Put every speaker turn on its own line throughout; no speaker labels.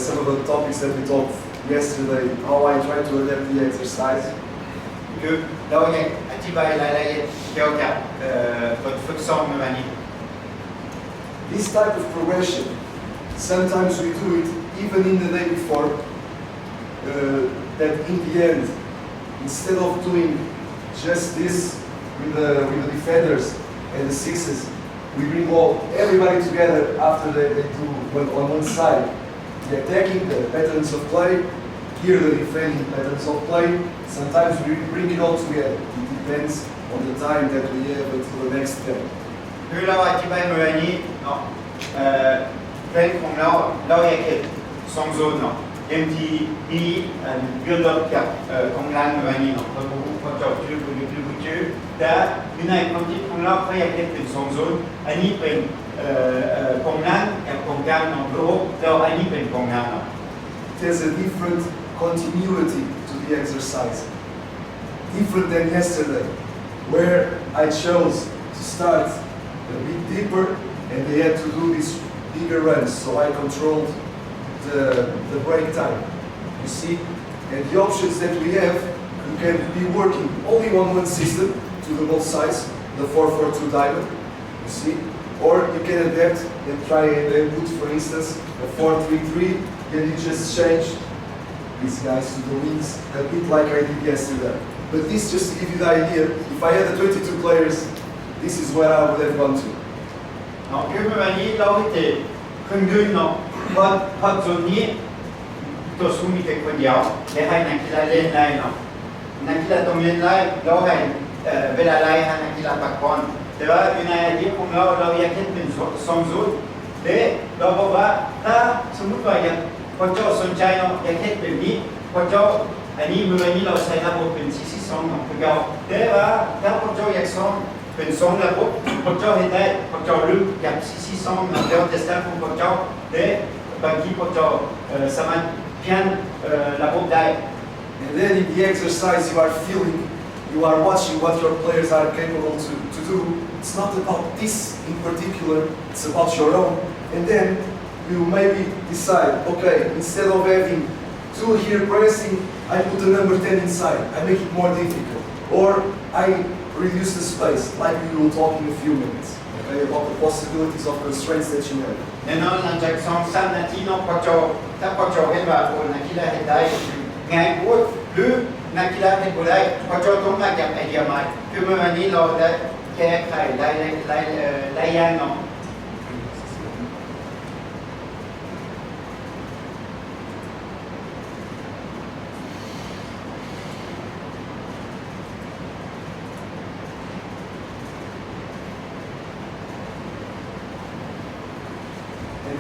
some of the topics that we talked yesterday, how I try to adapt the exercise.
คือเราอยากอธิบายรายละเอียดเกี่ยวกับบทฝึกซ้อมในวันนี้
This type of progression, sometimes we do it even in the day before, that in the end, instead of doing just this with the defenders and the sixes, we bring everybody together after they do on one side. The attacking, the patterns of play, here the defending patterns of play. Sometimes we bring it all together. It depends on the time that we have until the next step.
คือเราอธิบายเมื่อวันนี้เนาะเพลงของเราอยากเห็นสองโซนเนาะ MTB ยืดรถกับของร้านเมื่อวันนี้เนาะเขาจบชื่อแต่ในความคิดของเราเขาอยากเห็นเป็นสองโซนอันนี้เป็นของร้านกับของกลางเนาะแล้วอันนี้เป็นของร้านเนาะ
There's a different continuity to the exercise, different than yesterday, where I chose to start a bit deeper and they had to do these bigger runs, so I controlled the break time, you see? And the options that we have, you can be working only on one system to the both sides, the 4-4-2 diamond, you see? Or you can adapt and try and put, for instance, a 4-3-3, and you just change these guys to the wings, a bit like I did yesterday. But this just to give you the idea, if I had the 22 players, this is where I would have gone to.
เนาะคือเมื่อวันนี้เราให้ขึ้นยืนเนาะพอจุดนี้ตัวสู้มีแต่คนเดียวและให้นักกีฬาเล่นได้เนาะนักกีฬาต้องเล่นได้เราให้เวลาไล่ให้นักกีฬาพักผ่อนแต่ว่าในไอเดียของเราอยากเห็นเป็นสองจุดและเราบอกว่าถ้าสมมติว่าพอเจ้าสนใจเนาะอยากเห็นแบบนี้พอเจ้าอันนี้เมื่อวันนี้เราใช้ระบบเป็น4-4-2เนาะคือเราแต่ว่าถ้าพอเจ้าอยากซ้อมเป็นสองระบบพอเจ้าเห็นได้พอเจ้าลืมกับ4-4-2เนาะเดี๋ยวจะสร้างของพอเจ้าและบางทีพอเจ้าสามารถเปลี่ยนระบบได้
And then in the exercise you are feeling, you are watching what your players are capable to do. It's not about this in particular, it's about your own. And then you maybe decide, okay, instead of having two here pressing, I put the number 10 inside. I make it more difficult. Or I reduce the space, like we will talk in a few minutes. Okay, about the possibilities of constraints that you have.
แน่นอนหลังจาก2-3 นาทีเนาะพอเจ้าถ้าพอเจ้าเห็นว่านักกีฬาเห็นได้ง่ายกว่าหรือนักกีฬาเห็นบ่ได้พอเจ้าต้องมาจากไอเดียใหม่คือเมื่อวันนี้เราได้แก้ไขหลายอย่างเนาะ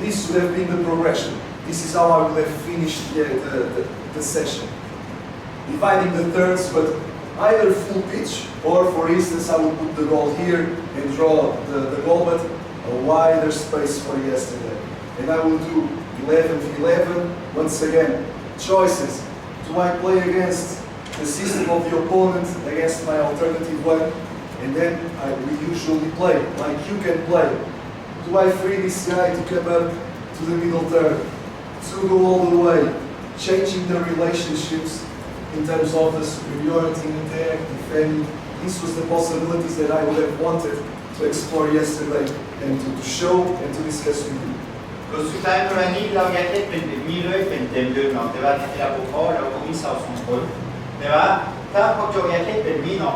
This would have been the progression. This is how I would have finished the session. Dividing the thirds, but either full pitch, or for instance, I would put the goal here and draw the goal, but a wider space for yesterday. And I will do 11-11. Once again, choices. Do I play against the system of the opponent, against my alternative one? And then we usually play, like you can play. Do I free this guy to come up to the middle third, to go all the way, changing the relationships in terms of the superiority in attack, defending? This was the possibilities that I would have wanted to explore yesterday and to show and to discuss with you.
คือสุดท้ายวันนี้เราอยากให้เป็นแบบนี้เลยเป็นเต็มเดือนเนาะแต่ว่าถ้าเราบอกพ่อเราก็มีสาว2 คนแต่ว่าถ้าพวกเจ้าอยากให้เป็นแบบนี้เนาะ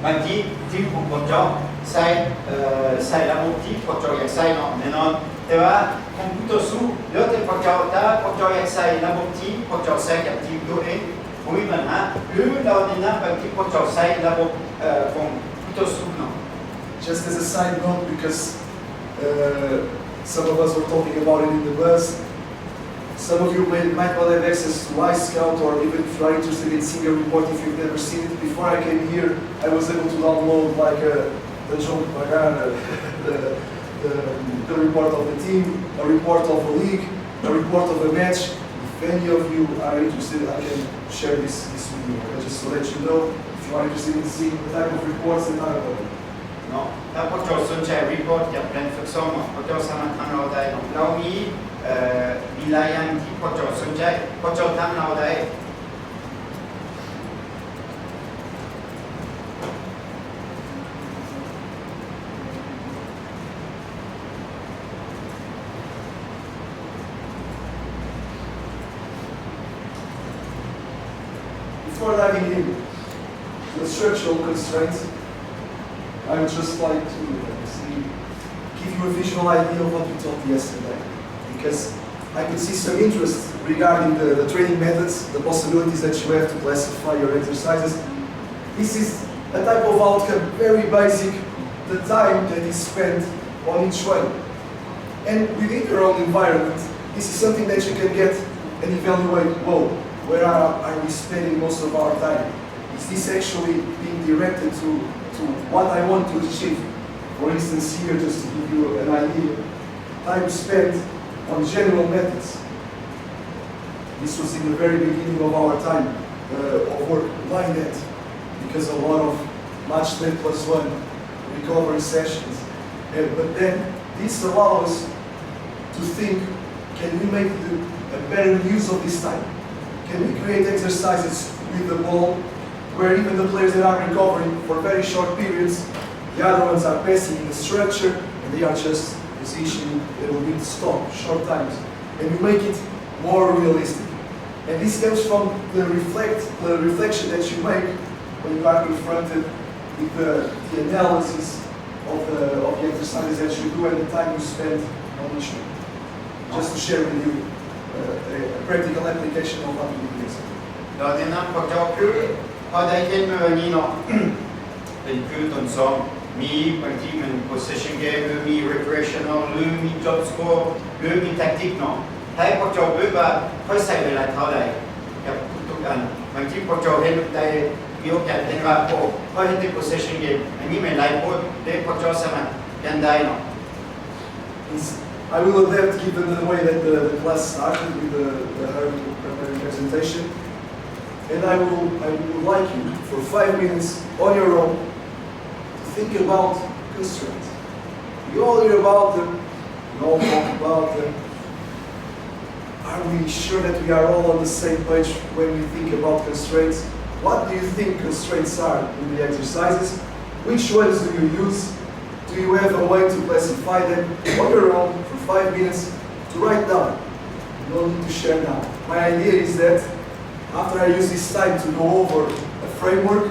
บางทีทีมของพวกเจ้าใส่ระบบที่พวกเจ้าอยากใส่เนาะแน่นอนแต่ว่าของผู้ต่อสู้แล้วแต่พวกเจ้าถ้าพวกเจ้าอยากใส่ระบบที่พวกเจ้าใส่กับทีมตัวเองไม่มีปัญหาหรือเราแนะนำบางทีพวกเจ้าใส่ระบบของผู้ต่อสู้เนาะ
Just as a side note, because some of us were talking about it in the bus. Some of you might not have access to iScout, or even if you are interested in seeing a report if you've never seen it. Before I came here, I was able to download like the João Pagana, the report of the team, a report of a league, a report of a match. If any of you are interested, I can share this with you. Okay? Just to let you know, if you are interested in seeing the type of reports that are available.
เนาะถ้าพวกเจ้าสนใจรีพอร์ตจากแผนฝึกซ้อมพวกเจ้าสามารถทำเราได้เรามี ทีละอย่างที่พอเจ้าสนใจพอเจ้าทำเราได้
Before diving in to the structural constraints, I would just like to give you a visual idea of what we talked yesterday, because I could see some interest regarding the training methods, the possibilities that you have to classify your exercises. This is a type of outcome, very basic, the time that is spent on each one. And within your own environment, this is something that you can get and evaluate, whoa, where are we spending most of our time? Is this actually being directed to what I want to achieve? For instance, here, just to give you an idea, time spent on general methods. This was in the very beginning of our time of work. Why that? Because a lot of match day plus one recovery sessions. But then this allows us to think, can we make a better use of this time? Can we create exercises with the ball where even the players that are recovering for very short periods, the other ones are passing in the structure and they are just positioning, they will need to stop short times. And we make it more realistic. And this comes from the reflection that you make when you are confronted with the analysis of the exercises that you do and the time you spend on each one. Just to share with you a practical application of what we do this.
เราแนะนำพวกเจ้าคือพอได้เห็นแบบนี้เนาะ เป็นคือต้นซ้อมมีบางทีมัน possession game หรือมี recreational หรือมี job score หรือมี tactic เนาะให้พวกเจ้ารู้ว่าเขาใช้เวลาเท่าไหร่กับทุกๆอันบางทีพวกเจ้าเห็นได้มีโอกาสเห็นว่าโอ้เขาเห็นใน possession game อันนี้ไม่ไล่พูดได้พวกเจ้าสามารถกันได้เนาะ
I will adapt given the way that the class started with her presentation. And I would like you, for 5 minutes on your own, to think about constraints. We all hear about them, we all talk about them. Are we sure that we are all on the same page when we think about constraints? What do you think constraints are in the exercises? Which ones do you use? Do you have a way to classify them on your own for 5 minutes to write down? No need to share now. My idea is that after I use this time to go over a framework,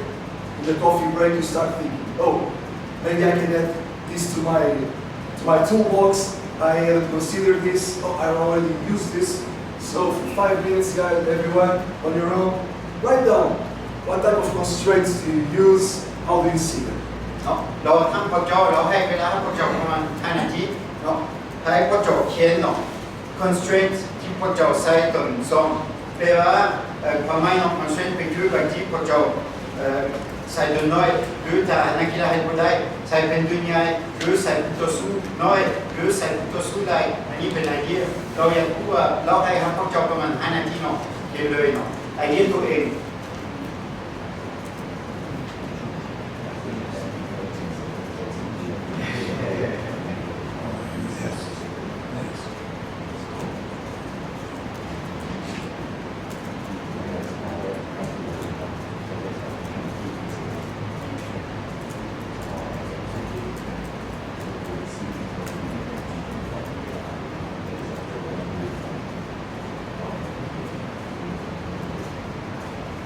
in the coffee break you start thinking, oh, maybe I can add this to my toolbox. I hadn't considered this. Oh, I already used this. So for 5 minutes, guys, everyone, on your own, write down what type of constraints do you use, how do you see them?
เนาะเราทำพวกเจ้าเราให้เวลาพวกเจ้าประมาณ5 นาทีเนาะให้พวกเจ้าเขียนเนาะ constraint ที่พวกเจ้าใช้ต้นซ้อมแปลว่าความหมายของ constraint เป็นคือบางทีพวกเจ้าใส่ตัวน้อยหรือถ้านักกีฬาให้บ่ได้ใส่เป็นตัวใหญ่หรือใส่ตัวสู้น้อยหรือใส่ตัวสู้ได้อันนี้เป็นไอเดียเราอยากรู้ว่าเราให้พวกเจ้าประมาณ5 นาทีเนาะเขียนเลยเนาะไอเดียตัวเอง
I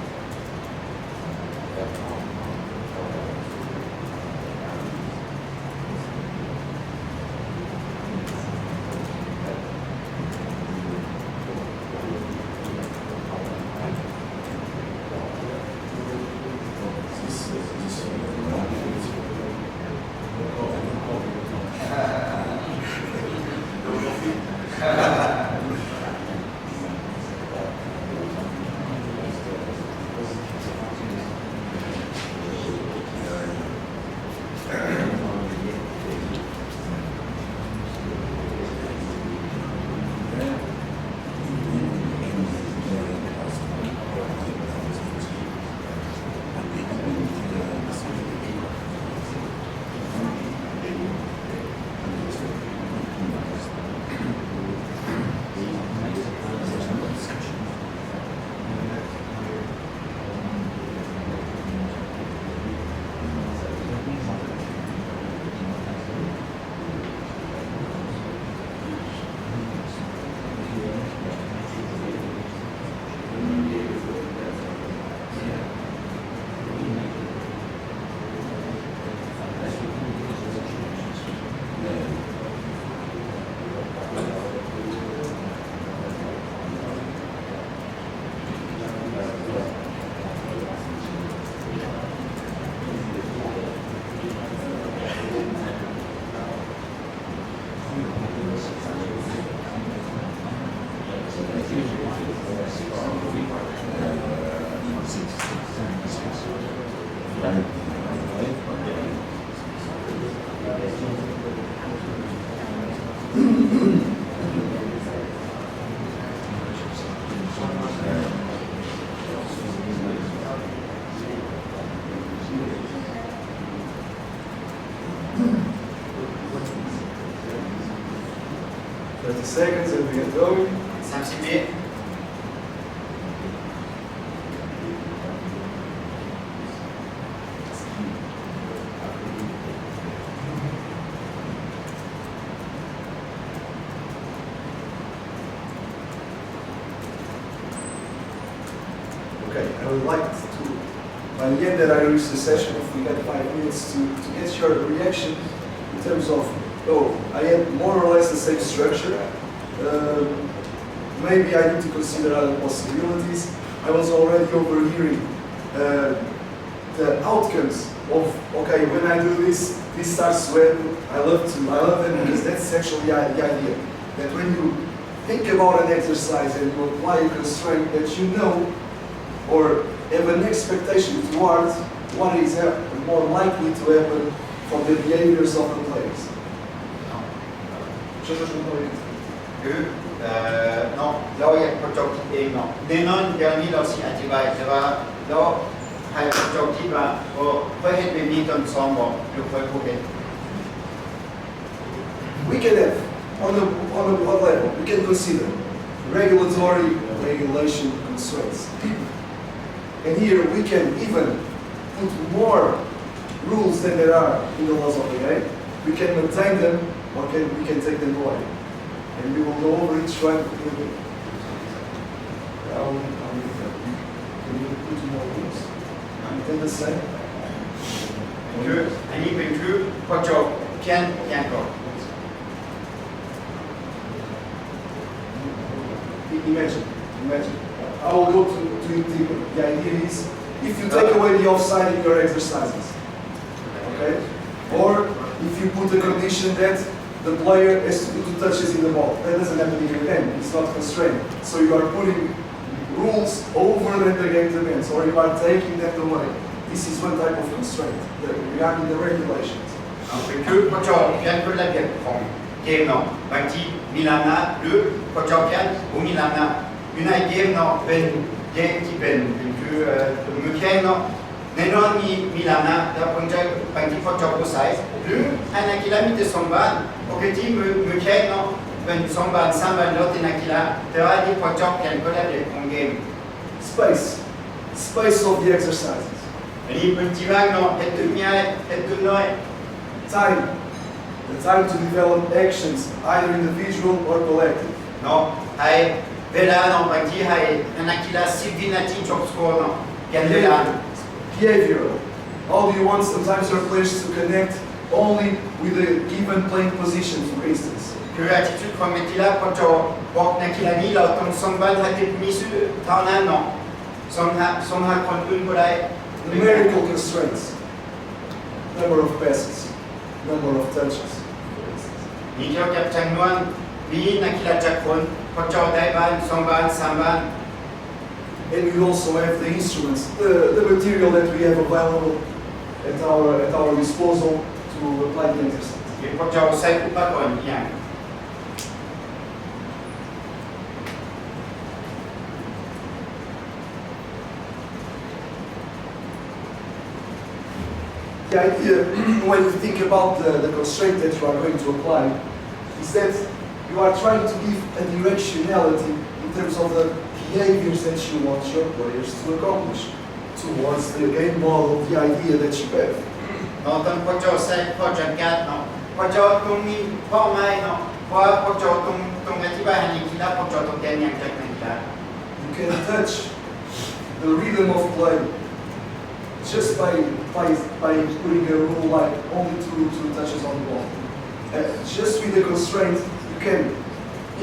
Seconds and we get going.
30 minutes.
Okay, I would like to, by the end that I reach the session, if we get 5 minutes, to get your reaction in terms of, oh, I had more or less the same structure. Maybe I need to consider other possibilities. I was already overhearing the outcomes of, okay, when I do this, this starts to happen. I love them because that's actually the idea. That when you think about an exercise and you apply a constraint that you know or have an expectation towards what is more likely to happen from the behaviors of the players.
No, เราอยากประจบคิดเองเนาะแน่นอนเดี๋ยวนี้เราสิอธิบายแต่ว่าเราให้ประจบคิดว่าโอ้เพื่อเห็นแบบนี้ตอนซ้อมบอกหรือเพื่อผู้เห็น
We can have, on what level, we can consider regulatory regulation constraints. And here we can even put more rules than there are in the laws of the game. We can maintain them or we can take them away. And we will go over each one in a bit. Can you put more rules? Maintain the same.
คืออันนี้เป็นคือประจบเพียงก่อน
Imagine. I will go to deeper. The idea is, if you take away the offside in your exercises, okay? Or if you put a condition that the player has to do 2 touches in the ball. That doesn't happen in your game. It's not constrained. So you are putting rules over that the game demands, or you are taking that away. This is one type of constraint regarding the regulations.
เป็นคือประจบเพียงเป็นระเบียบของเกมเนาะบางทีมีลำนาหรือประจบเพียงบ่มีลำนาอยู่ในเกมเนาะเป็นเกมที่เป็นคือมือแข่งเนาะแน่นอนมีลำนาแต่บางทีประจบบ่ใส่หรือให้นักกีฬามีแต่2 บาทปกติมือแข่งเนาะเป็น2 บาท3 บาทแล้วแต่นักกีฬาแต่ว่าที่ประจบเพียงเป็นระเบียบของเกม
Space of the exercises.
อันนี้เป็นที่ว่างเนาะเฮ็ดตัวใหญ่เฮ็ดตัวน้อย
Time. The time to develop actions, either individual or collective.
เนาะให้เวลาเนาะบางทีให้นักกีฬา10 วินาทีจบสกอร์เนาะเปลี่ยนเวลา
Behavioral. How do you want sometimes your players to connect only with a given playing position, for instance?
คือ attitude ของนักกีฬาพอจะบอกนักกีฬานี้เราต้องส่งบอลให้ถึงมีชื่อเท่านั้นเนาะส่งหาคนอื่นก็ได้
Numerical constraints. Number of passes. Number of touches.
นี่เกี่ยวกับจำนวนมีนักกีฬาจักคนพอจะได้บอล2 บอล3 บอล
And we also have the instruments, the material that we have available at our disposal to apply the exercise.
พอจะใช้อุปกรณ์อย่าง
The idea, when you think about the constraint that you are going to apply, is that you are trying to give a directionality in terms of the behaviors that you want your players to accomplish towards the game model, the idea that you have.
เราต้องพอจะใช้พอจำกัดเนาะพอจะต้องมีเป้าหมายเนาะเพราะพอจะต้องอธิบายให้นักกีฬาพอจะต้องเรียนอย่างจากนักกีฬา
You can touch the rhythm of play just by putting a rule like only two touches on the ball. Just with the constraint, you can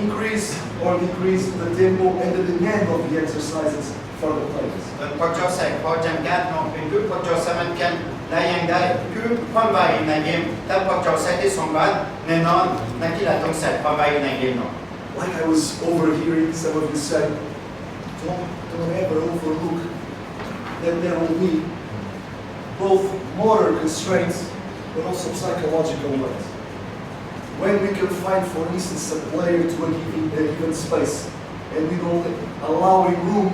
increase or decrease the tempo and the demand of the exercises for the players.
พอจะใส่พอจำกัดเนาะเป็นคือพอจะสามารถกันได้อย่างใดคือความไวในเกมถ้าพอจะใส่ได้2 บาทแน่นอนนักกีฬาต้องใส่ความไวในเกมเนาะ
Like I was overhearing some of you say, don't ever overlook that there will be both motor constraints but also psychological ones. When we can find, for instance, a player to a given space and we don't allow him room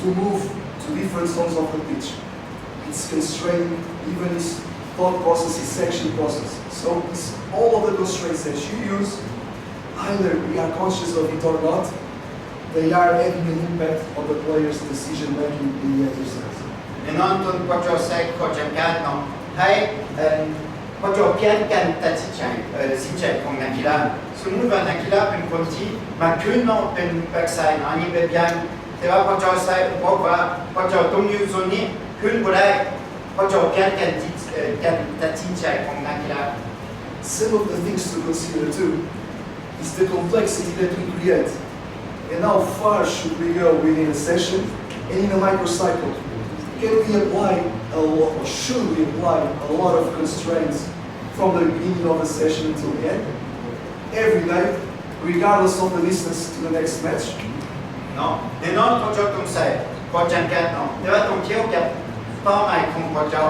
to move to different zones of the pitch, it's constraining even his thought process, his section process. So it's all of the constraints that you use, either we are conscious of it or not, they are having an impact on the player's decision making in the exercise.
แน่นอนต้นก็จะใช้ข้อจำกัดเนาะให้ก็จะเปลี่ยนการตัดสินใจของนักกีฬาสมมติว่านักกีฬาเป็นคนที่มาขึ้นเนาะเป็นแบ็กไซด์อันนี้เป็นยังแต่ว่าก็จะใช้บอกว่าก็จะต้องอยู่โซนนี้ขึ้นบ่ได้ก็จะเปลี่ยนการตัดสินใจของนักกีฬา
Some of the things to consider too is the complexity that we create and how far should we go within a session and in a microcycle. Can we apply a lot, or should we apply a lot of constraints from the beginning of the session until the end? Every day, regardless of the distance to the next match?
เนาะแน่นอนก็จะต้องใช้ข้อจำกัดเนาะแต่ว่าต้องเกี่ยวกับเป้าหมายของพวกเจ้า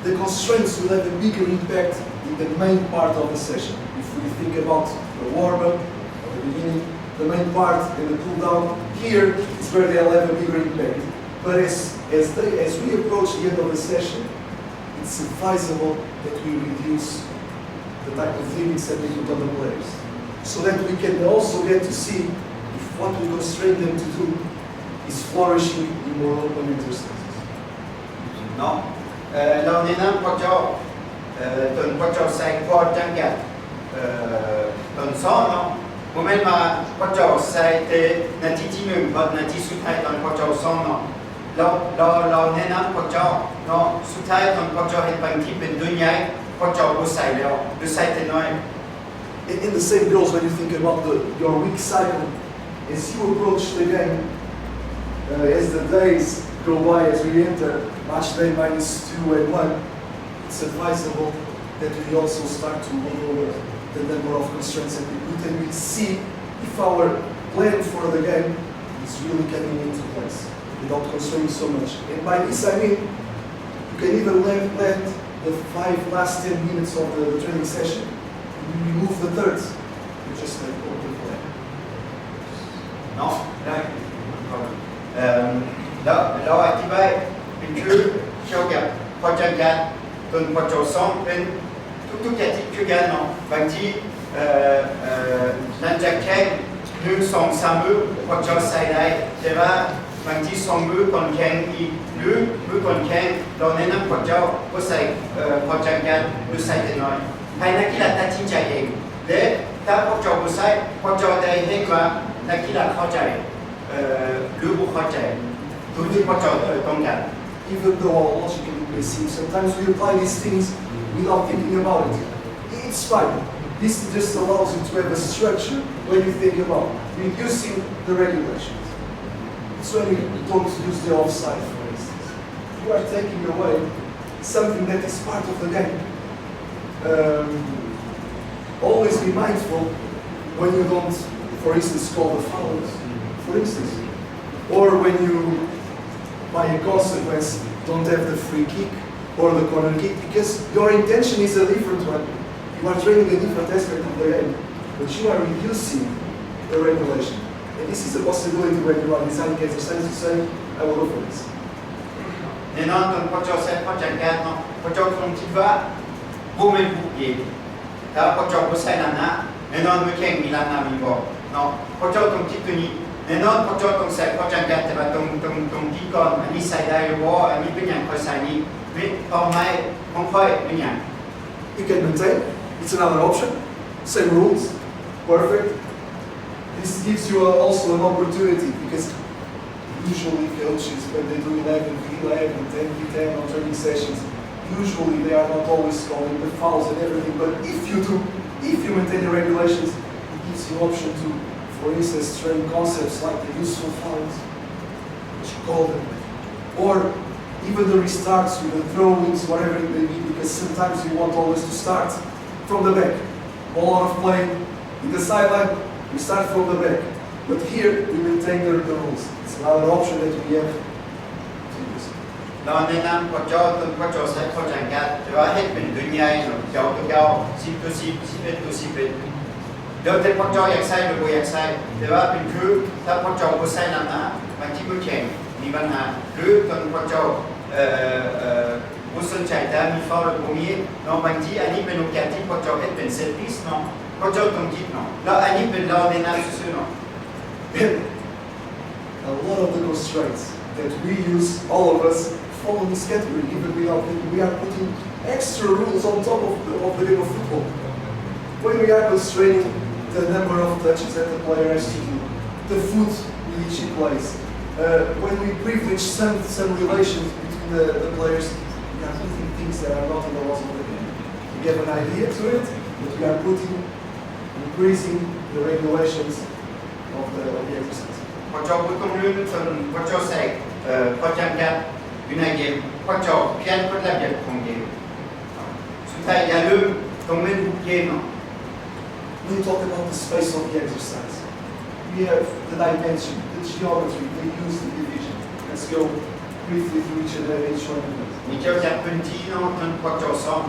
The constraints will have a bigger impact in the main part of the session. If we think about the warm-up at the beginning, the main part and the cool-down, here is where they'll have a bigger impact. But as we approach the end of the session, it's advisable that we reduce the type of limits that we put on the players, so that we can also get to see if what we constrain them to do is flourishing in more open exercises.
เนาะเราแนะนำพวกเจ้าตนพวกเจ้าใส่ข้อจำกัดตนซ้อนเนาะโมเมนต์มาพวกเจ้าใส่แต่นาทีที่หนึ่งกับนาทีสุดท้ายตอนพวกเจ้าซ้อนเนาะเราแนะนำพวกเจ้าเนาะสุดท้ายตอนพวกเจ้าเห็นบางทีเป็นดุนใหญ่พวกเจ้าบ่ใส่แล้วหรือใส่แต่น้อย
And the same goes when you think about your week cycle. As you approach the game, as the days go by, as we enter match day -2 and 1, it's advisable that we also start to lower the number of constraints that we put and we see if our plan for the game is really coming into place without constraining so much. And by this I mean, you can even let the last 10 minutes of the training session, you remove the thirds, you just let go of the plan.
เนาะได้เราอธิบายเป็นคือเกี่ยวกับข้อจำกัดตนพอเจ้าซ้อมเป็นทุกอย่างที่คือกันเนาะบางทีหลังจากแข่ง1-2-3 มื้อพอเจ้าใส่ได้แต่ว่าบางที2 มื้อก่อนแข่งอีกหรือมื้อก่อนแข่งเราแนะนำพอเจ้าก็ใส่ข้อจำกัดหรือใส่แต่น้อยให้นักกีฬาตัดสินใจเองและถ้าพอเจ้าบ่ใส่พอเจ้าได้เห็นว่านักกีฬาเข้าใจหรือบ่เข้าใจทุกที่พอเจ้าต้องการ
Even though our logic may seem, sometimes we apply these things without thinking about it. It's fine. This just allows you to have a structure when you think about reducing the regulations. It's when you don't use the offside, for instance. You are taking away something that is part of the game. Always be mindful when you don't, for instance, call the fouls, for instance. Or when you, by a consequence, don't have the free kick or the corner kick, because your intention is a different one. You are training a different aspect of the game, but you are reducing the regulation. And this is a possibility when you are designing exercises to say, I will go for this.
แน่นอนตอนพอเจ้าใส่ข้อจำกัดเนาะพอเจ้าคงคิดว่าบ่แม่นผู้เองถ้าพอเจ้าบ่ใส่นั่นนะแน่นอนมื้อแข่งมีล้านนามีบ่เนาะพอเจ้าต้องคิดตัวนี้แน่นอนพอเจ้าต้องใส่ข้อจำกัดแต่ว่าต้องคิดก่อนอันนี้ใส่ได้หรือบ่อันนี้เป็นหยังค่อยใส่นี้เป้าหมายของค่อยเป็นหยัง
You can maintain, it's another option. Same rules, perfect. This gives you also an opportunity because usually coaches, when they do 11v11, 10v10 on training sessions, usually they are not always calling the fouls and everything, but if you maintain the regulations, it gives you option to, for instance, train concepts like the useful fouls, which you call them, or even the restarts with the throw-ins, whatever it may be, because sometimes you want always to start from the back. Ball out of play, in the sideline, we start from the back. But here, we maintain the rules. It's another option that we have to use.
เราแนะนำพ่อเจ้าต้นพ่อเจ้าใช้ข้อจำกัดแต่ว่าให้เป็นดุนใหญ่เจ้าตัวเก่า10ตัว10 11ตัว11เดี๋ยวแต่พ่อเจ้าอยากใส่หรือไม่อยากใส่แต่ว่าเป็นคือถ้าพ่อเจ้าไม่ใส่น้ำหนักบางทีก็แข็งมีปัญหาหรือต้นพ่อเจ้าผู้สนใจแต่มีฟอร์มพวกนี้เนาะบางทีอันนี้เป็นโอกาสที่พ่อเจ้าให้เป็นเซอร์วิสเนาะพ่อเจ้าต้องคิดเนาะแล้วอันนี้เป็นเราแนะนำซื่อๆเนาะ
A lot of the constraints that we use, all of us, fall in this category, even without thinking. We are putting extra rules on top of the game of football. When we are constraining the number of touches that the player has to do, the foot with which he plays, when we privilege some relations between the players, we are putting things that are not in the laws of the game. We have an idea to it, but we are increasing the regulations of the exercise.
พอเจ้าพูดตรงนี้พอเจ้าใส่พอจำกัดอยู่ในเกมพอเจ้าเพี้ยนกฎระเบียบของเกมสุดท้ายอย่าลืมต้องเล่นทุกเกมเนาะ
When we talk about the space of the exercise, we have the dimension, the geometry, the use, the division. Let's go briefly through each one of them.
มีเจ้าจัดพื้นที่เนาะจนพอเจ้าซ้อม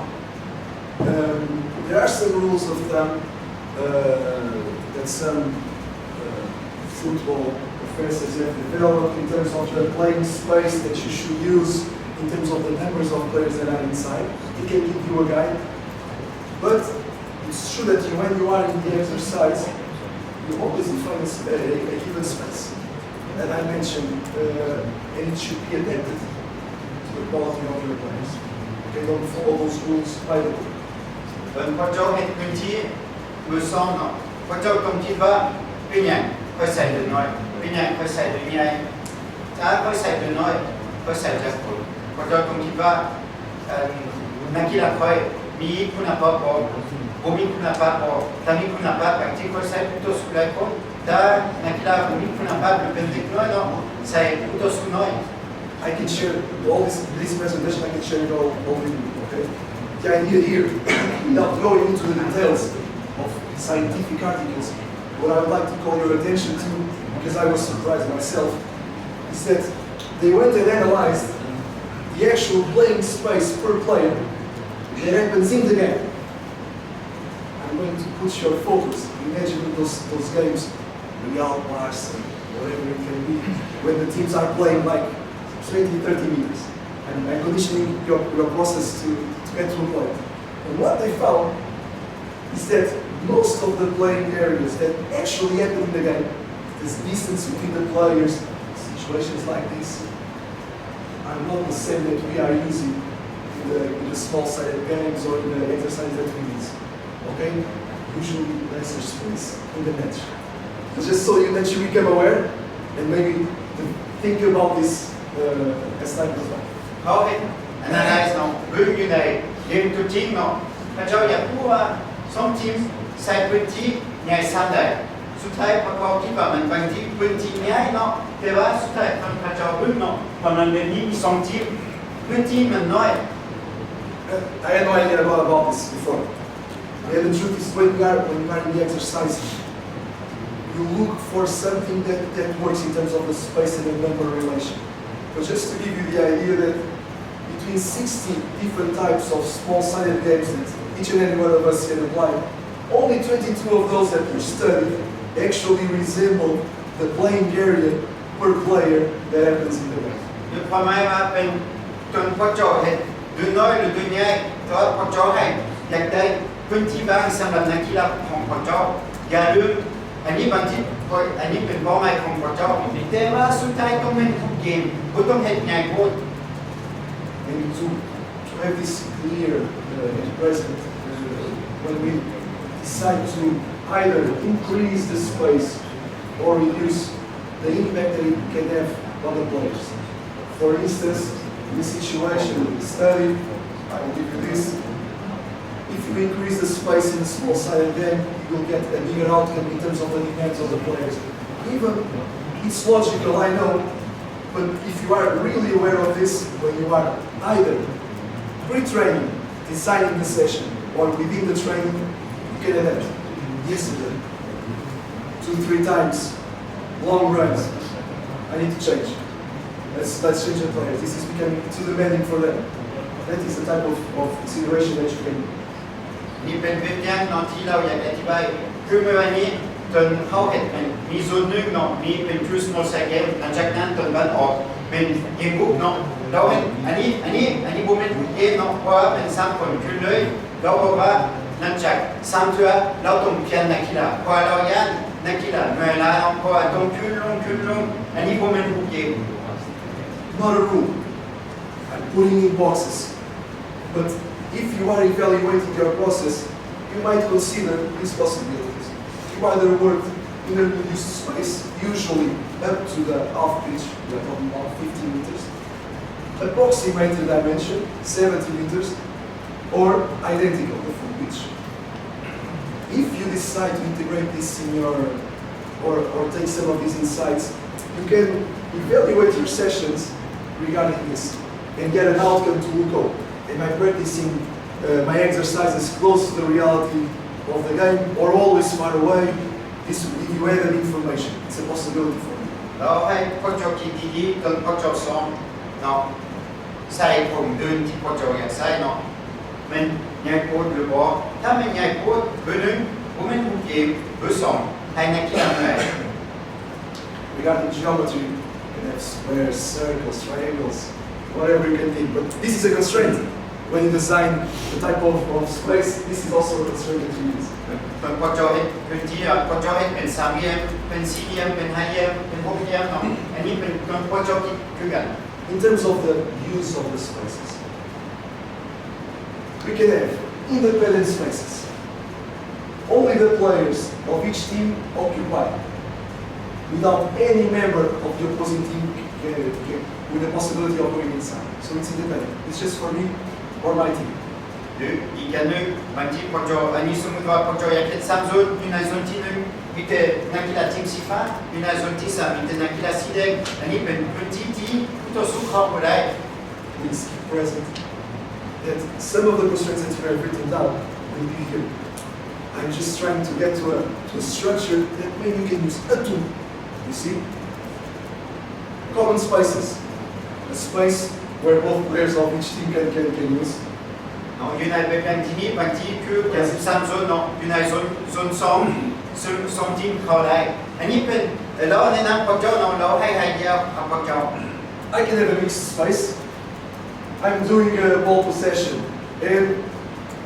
There are some rules of thumb that some football professors have developed in terms of the playing space that you should use in terms of the numbers of players that are inside. It can give you a guide. But it's true that when you are in the exercise, you always define a given space that I mentioned, and it should be adapted to the quality of your players. Okay, don't follow those rules by the book.
พอเจ้าเห็นพื้นที่มือซ้อมเนาะพอเจ้าต้องคิดว่าเป็นอย่างค่อยใส่ตัวน้อยเป็นอย่างค่อยใส่ตัวใหญ่ถ้าค่อยใส่ตัวน้อยค่อยใส่จากคนพอเจ้าต้องคิดว่านักกีฬาค่อยมีคุณภาพพอผมมีคุณภาพพอถ้ามีคุณภาพบางทีค่อยใส่ตัวสุดหลายคนถ้านักกีฬาผมมีคุณภาพเป็นเด็กน้อยเนาะใส่ตัวสุดน้อย
I can share all this presentation. I can share it all with you. Okay. The idea here, without going into the details of scientific articles, what I would like to call your attention to, because I was surprised myself, is that they went and analyzed the actual playing space per player that happens in the game. I'm going to put your focus. Imagine those games, Real Barca, whatever it can be, when the teams are playing like 20, 30 meters, and conditioning your process to get to a point. And what they found is that most of the playing areas that actually happen in the game, this distance between the players, situations like this, are not the same that we are using in the small-sided games or in the exercise that we use. Okay? Usually lesser space in the match. Just so that you become aware and maybe think about this as time goes by.
เขาเห็น analyze เนาะเรื่องอยู่ในเกมตัวจริงเนาะพระเจ้าอยากรู้ว่าสองทีมใส่พื้นที่ใหญ่สั้นใดสุดท้ายพระเขาคิดว่ามันบางทีพื้นที่ใหญ่เนาะแต่ว่าสุดท้ายพระเจ้ารู้เนาะว่ามันเป็นนี้มีสองทีมพื้นที่มันน้อย
I had no idea about this before. And the truth is, when you are in the exercise, you look for something that works in terms of the space and the number relation. But just to give you the idea that between 60 different types of small-sided games that each and every one of us can apply, only 22 of those that we studied actually resemble the playing area per player that happens in the game.
คือความหมายว่าเป็นจนพระเจ้าเห็นดูน้อยหรือดูใหญ่แต่ว่าพระเจ้าให้อยากได้พื้นที่บ้างสำหรับนักกีฬาของพระเจ้าอย่าลืมอันนี้บางทีอันนี้เป็นเป้าหมายของพระเจ้าแต่ว่าสุดท้ายต้องเล่นทุกเกมก็ต้องเห็นใหญ่โคตร
And to have this clear and present, when we decide to either increase the space or reduce the impact that it can have on the players. For instance, in this situation, the study, I will give you this. If you increase the space in a small-sided game, you will get a bigger outcome in terms of the demands of the players. Even, it's logical, I know, but if you are really aware of this, when you are either pre-training, designing the session, or within the training, you can adapt. Yesterday, 2-3 times, long runs. I need to change. Let's change the players. This is becoming too demanding for them. That is the type of consideration that you can.
นี่เป็นเรื่องเนาะที่เราอยากอธิบายคือเมื่อวันนี้จนเขาเห็นมีโซนหนึ่งเนาะมีเป็น true small size game หลังจากนั้นจนมันออกเป็นเกมบุ๊กเนาะเราเห็นอันนี้บุ้มเป็นเกมเนาะเพราะว่าเป็น3 คนขึ้นเลยเราบอกว่าหลังจาก3 ตัวเราต้องเปลี่ยนนักกีฬาเพราะเราอยากนักกีฬาเมื่อไรเพราะว่าต้องขึ้นลงอันนี้บุ้มเป็นเกม
Not a rule. I'm putting in boxes. But if you are evaluating your process, you might consider these possibilities. You either work in a reduced space, usually up to the half pitch, we are talking about 15 meters, approximated dimension, 70 meters, or identical, the full pitch. If you decide to integrate this in your, or take some of these insights, you can evaluate your sessions regarding this and get an outcome to look at. Am I practicing my exercises close to the reality of the game or always far away? This will give you added information. It's a possibility for you.
เราให้โค้ชคิดดีๆจนโค้ชซ้อมเนาะใส่ผมเดินที่โค้ชอยากใส่เนาะมันใหญ่โคตรหรือบ่ถ้ามันใหญ่โคตรเบอร์ 1ผมเป็นผู้เกมเบอร์ 2ให้นักกีฬาเหนื่อย
Regarding geometry, you can have squares, circles, triangles, whatever you can think. But this is a constraint. When you design the type of space, this is also a constraint that you use.
เป็นโค้ชเห็นพื้นที่โค้ชเห็นเป็น3 เหลี่ยมเป็น4 เหลี่ยมเป็น5 เหลี่ยมเป็น6 เหลี่ยมเนาะอันนี้เป็นโค้ชคิดคือกัน
In terms of the use of the spaces, we can have independent spaces. Only the players of each team occupy, without any member of the opposing team with the possibility of going inside. So it's independent. It's just for me or my team.
หรืออีกอย่างหนึ่งบางทีโค้ชอันนี้สมมติว่าโค้ชอยากเล่น3 โซนอยู่ในโซนที่ 1มีแต่นักกีฬาทีมสีฟ้าอยู่ในโซนที่ 3มีแต่นักกีฬาสีแดงอันนี้เป็นพื้นที่ที่ผู้ต่อสู้เข้าไม่ได้
Please keep present that some of the constraints that you have written down will be here. I'm just trying to get to a structure that maybe you can use a tool. You see? Common spaces. A space where both players of each team can use.
เนาะอยู่ในแบบที่นี้บางทีคือแค่13 โซนเนาะอยู่ในโซน2ทีมเข้าได้อันนี้เป็นเราแนะนำโค้ชเนาะเราให้ไอเดียกับโค้ช
I can have a mixed space. I'm doing a ball possession, and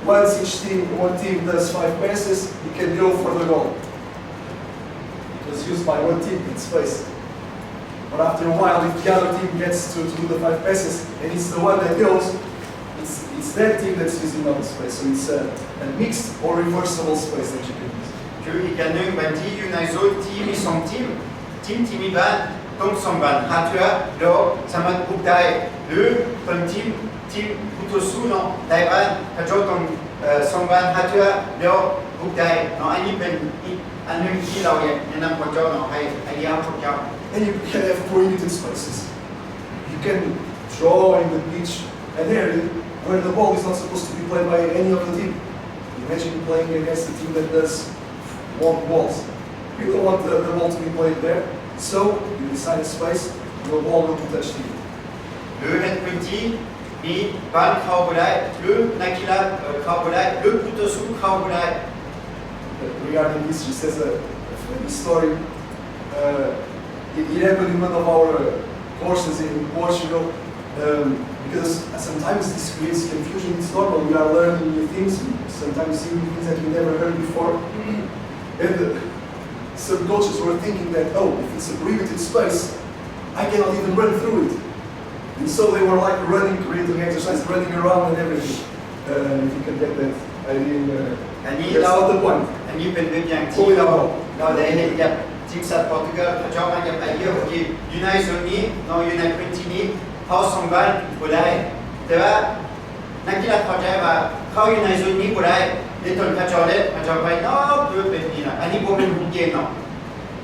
once one team does 5 passes, you can go for the goal. It was used by one team in space. But after a while, if the other team gets to do the 5 passes, and it's the one that goes, it's that team that's using all the space. So it's a mixed or reversible space that you can use.
คืออีกอย่างหนึ่งบางทีอยู่ในโซนที่มี2 ทีมที่มีบ้านต้อง2 บ้านหาเถื่อเราสามารถบุกได้หรือเป็นทีมผู้ต่อสู้เนาะได้บ้านถ้าเราต้อง2 บ้านหาเถื่อเราบุกได้เนาะอันนี้เป็นอีกอันหนึ่งที่เราอยากแนะนำโค้ชเนาะให้ไอเดียโค้ช
And you can have prohibited spaces. You can draw in the pitch an area where the ball is not supposed to be played by any of the team. Imagine playing against a team that does long balls. You don't want the ball to be played there, so you decide a space, the ball will be touched here.
หรือในพื้นที่มีบ้านเข้าไปได้หรือนักกีฬาเข้าไปได้หรือผู้ต่อสู้เข้าไปได้
Regarding this, just as a funny story, it happened in one of our courses in Portugal, because sometimes this creates confusion. It's normal, we are learning new things, sometimes seeing things that we never heard before. And some coaches were thinking that, oh, if it's a prohibited space, I cannot even run through it. And so they were like running, creating exercise, running around and everything. If you can get that idea, that's not the point.
อันนี้เป็นตัวอย่างที่เราได้เห็นกับทีมชาติโปรตุเกสเขาชอบมากับไอเดียที่อยู่ในโซนนี้เราอยู่ในพื้นที่นี้เขา2 บ้านบ่ได้แต่ว่านักกีฬาเข้าใจว่าเขาอยู่ในโซนนี้บ่ได้ในตอนเขาจอดเลยเขาจอดไปเนาะคือเป็นนี่นะอันนี้บ่เป็นเกมเนาะ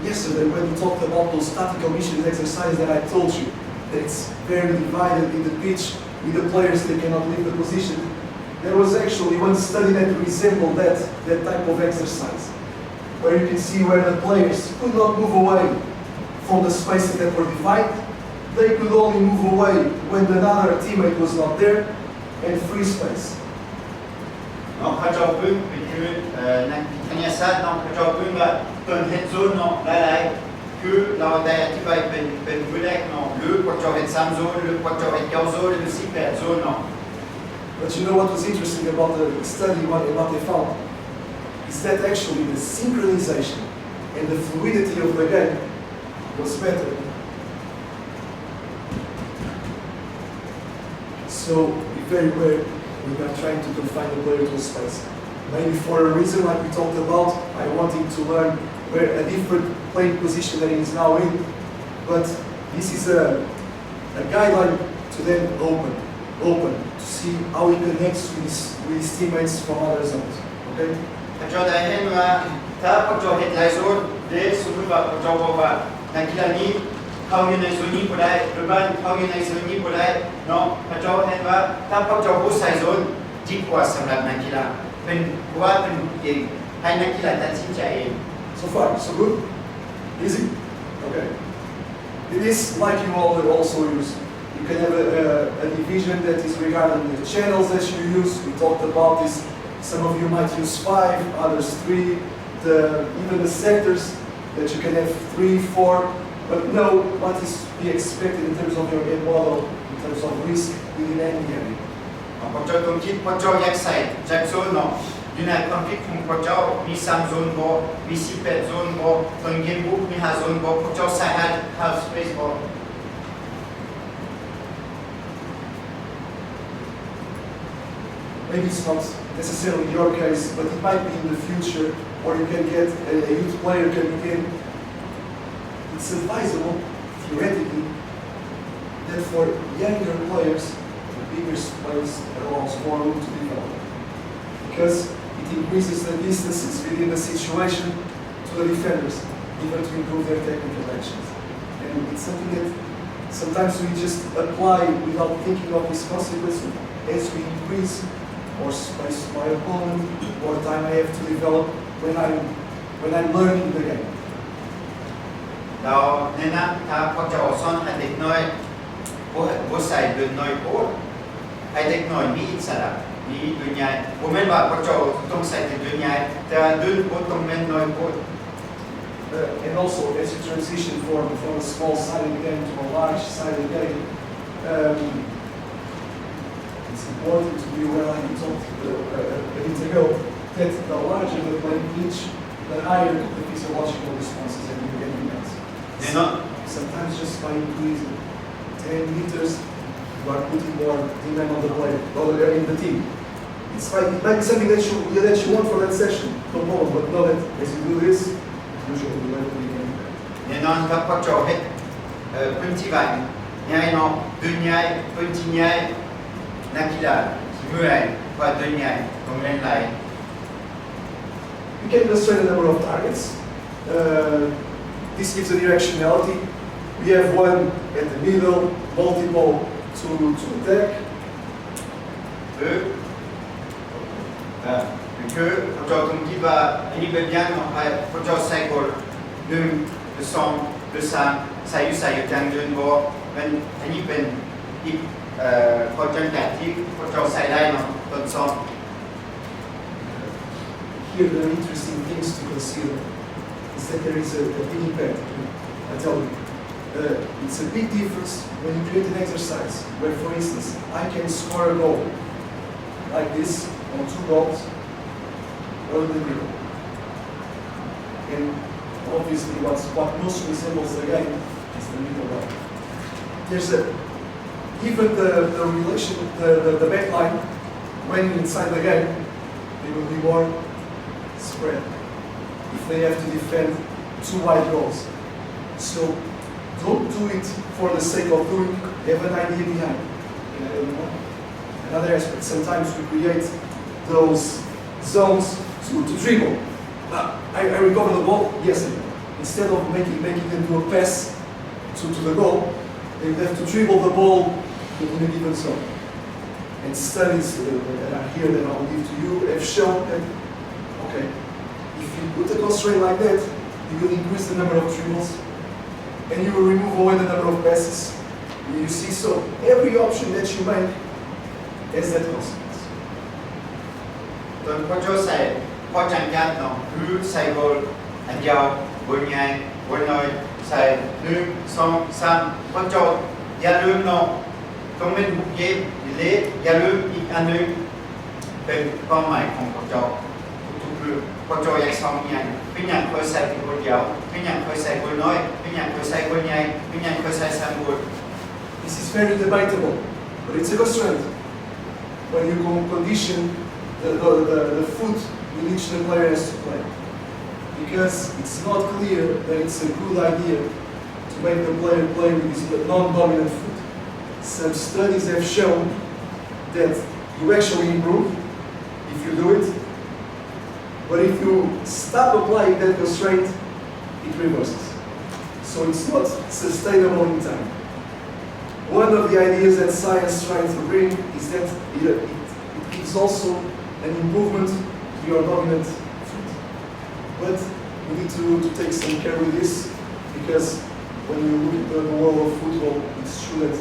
Yesterday when we talked about those statical missions exercises that I told you, that it's very divided in the pitch with the players that cannot leave the position, there was actually one study that resembled that type of exercise, where you can see where the players could not move away from the spaces that were divided. They could only move away when another teammate was not there, and free space.
เนาะเขาเจ้าพึ่งเป็นคือนักวิทยาศาสตร์เนาะเขาเจ้าพึ่งว่าต้นเห็ดโซนเนาะหลายๆคือเราได้อธิบายเป็นมือแรกเนาะหรือเขาเจ้าเห็ด3โซนหรือเขาเจ้าเห็ด9โซนหรือ18โซนเนาะ
But you know what was interesting about the study, what they found? Is that actually the synchronization and the fluidity of the game was better. So, be very aware when you are trying to confine the player to a space. Maybe for a reason like we talked about, I want him to learn where a different playing position that he is now in. But this is a guideline to then open, to see how he connects with his teammates from other zones. Okay?
เขาเจ้าได้เห็นว่าถ้าเขาเจ้าเห็ดหลายโซนเดี๋ยวสมมติว่าเขาเจ้าบอกว่านักกีฬานี้เขาอยู่ในโซนนี้ก็ได้หรือบ้านเขาอยู่ในโซนนี้ก็ได้เนาะเขาเจ้าเห็นว่าถ้าเขาเจ้าผู้ใส่โซนดีกว่าสำหรับนักกีฬาเป็นว่าเป็นเองให้นักกีฬาตัดสินใจเอง
So far, so good? Easy? Okay. It is like you all also use. You can have a division that is regarding the channels that you use. We talked about this. Some of you might use 5, others 3. Even the sectors that you can have 3, 4. But know what is to be expected in terms of your game model, in terms of risk within any area.
พอเจ้าต้องคิดพอเจ้าแยกใส่จากโซนเนาะอยู่ในความคิดของพอเจ้ามี3โซนบ่มี18โซนบ่ตอนเกมบุกมี5โซนบ่พอเจ้าใส่half space บ่
Maybe it's not necessarily your case, but it might be in the future, or you can get a youth player can begin. It's advisable, theoretically, that for younger players, the bigger space allows more room to develop. Because it increases the distances within the situation to the defenders, even to improve their technical actions. And it's something that sometimes we just apply without thinking of this consequence. As we increase more space to my opponent, more time I have to develop when I'm learning the game.
เราแนะนำถ้าพอเจ้าสอนให้เด็กน้อยบ่ใส่เดินน้อยโพดให้เด็กน้อยมีอิสระมีดุนใหญ่บ่แม่นว่าพอเจ้าต้องใส่แต่ดุนใหญ่แต่ดุนบ่ต้องแม่นน้อยโพด
And also, as you transition from a small-sided game to a large-sided game, it's important to be aware, like you talked a bit ago, that the larger the playing pitch, the higher the physiological responses that you get in that. Sometimes just by increasing 10 meters, you are putting more demand on the player, or in the team. It might be something that you want for that session, no problem, but know that as you do this, usually you learn to begin.
แน่นอนครับพอเจ้าเฮ็ดพื้นที่บ้านใหญ่เนาะดุนใหญ่พื้นที่ใหญ่นักกีฬาที่เมื่อยกว่าดุนใหญ่ต้องเล่นหลาย
You can illustrate a number of targets. This gives a directionality. We have one at the middle, multiple to attack.
คือพอเจ้าต้องคิดว่าอันนี้เป็นอย่างเนาะพอเจ้าใส่กด1หรือ2หรือ3ใส่อยู่ทางเดินบ่อันนี้เป็นอีกข้อจำกัดที่พอเจ้าใส่ได้เนาะต้นซ้อม
Here there are interesting things to consider. Is that there is a big impact. I tell you, it's a big difference when you create an exercise where, for instance, I can score a goal like this on 2 goals or in the middle. And obviously what most resembles the game is the middle line. There's even the relation, the back line, when inside the game, they will be more spread if they have to defend 2 wide goals. So don't do it for the sake of doing, have an idea behind. Another aspect, sometimes we create those zones to dribble. I recover the ball, yes. Instead of making them do a pass to the goal, they have to dribble the ball in a given zone. And studies that are here that I will give to you have shown that, okay, if you put a constraint like that, you will increase the number of dribbles, and you will remove away the number of passes. You see, so every option that you make has that consequence.
Tuần có chỗ sai, có chẳng hạn nó cứ sai gol, anh giao, gol ngay, gol nói sai, lưng, song, sam, có chỗ,อย่าลืมเนาะต้องเป็นบุกเกมเละอย่าลืมอีกอันนึงเป็นเป้าหมายของพจทุกๆเรื่องพจอยากสองอย่างเป็นอย่างเคยใส่คนเดียวเป็นอย่างเคยใส่คนน้อยเป็นอย่างเคยใส่คนใหญ่เป็นอย่างเคยใส่สามคน
This is very debatable, but it's a constraint. When you condition the foot with which the player has to play. Because it's not clear that it's a good idea to make the player play with his non-dominant foot. Some studies have shown that you actually improve if you do it, but if you stop applying that constraint, it reverses. So it's not sustainable in time. One of the ideas that science tries to bring is that it gives also an improvement to your dominant foot. But we need to take some care with this, because when you look at the world of football, it's true that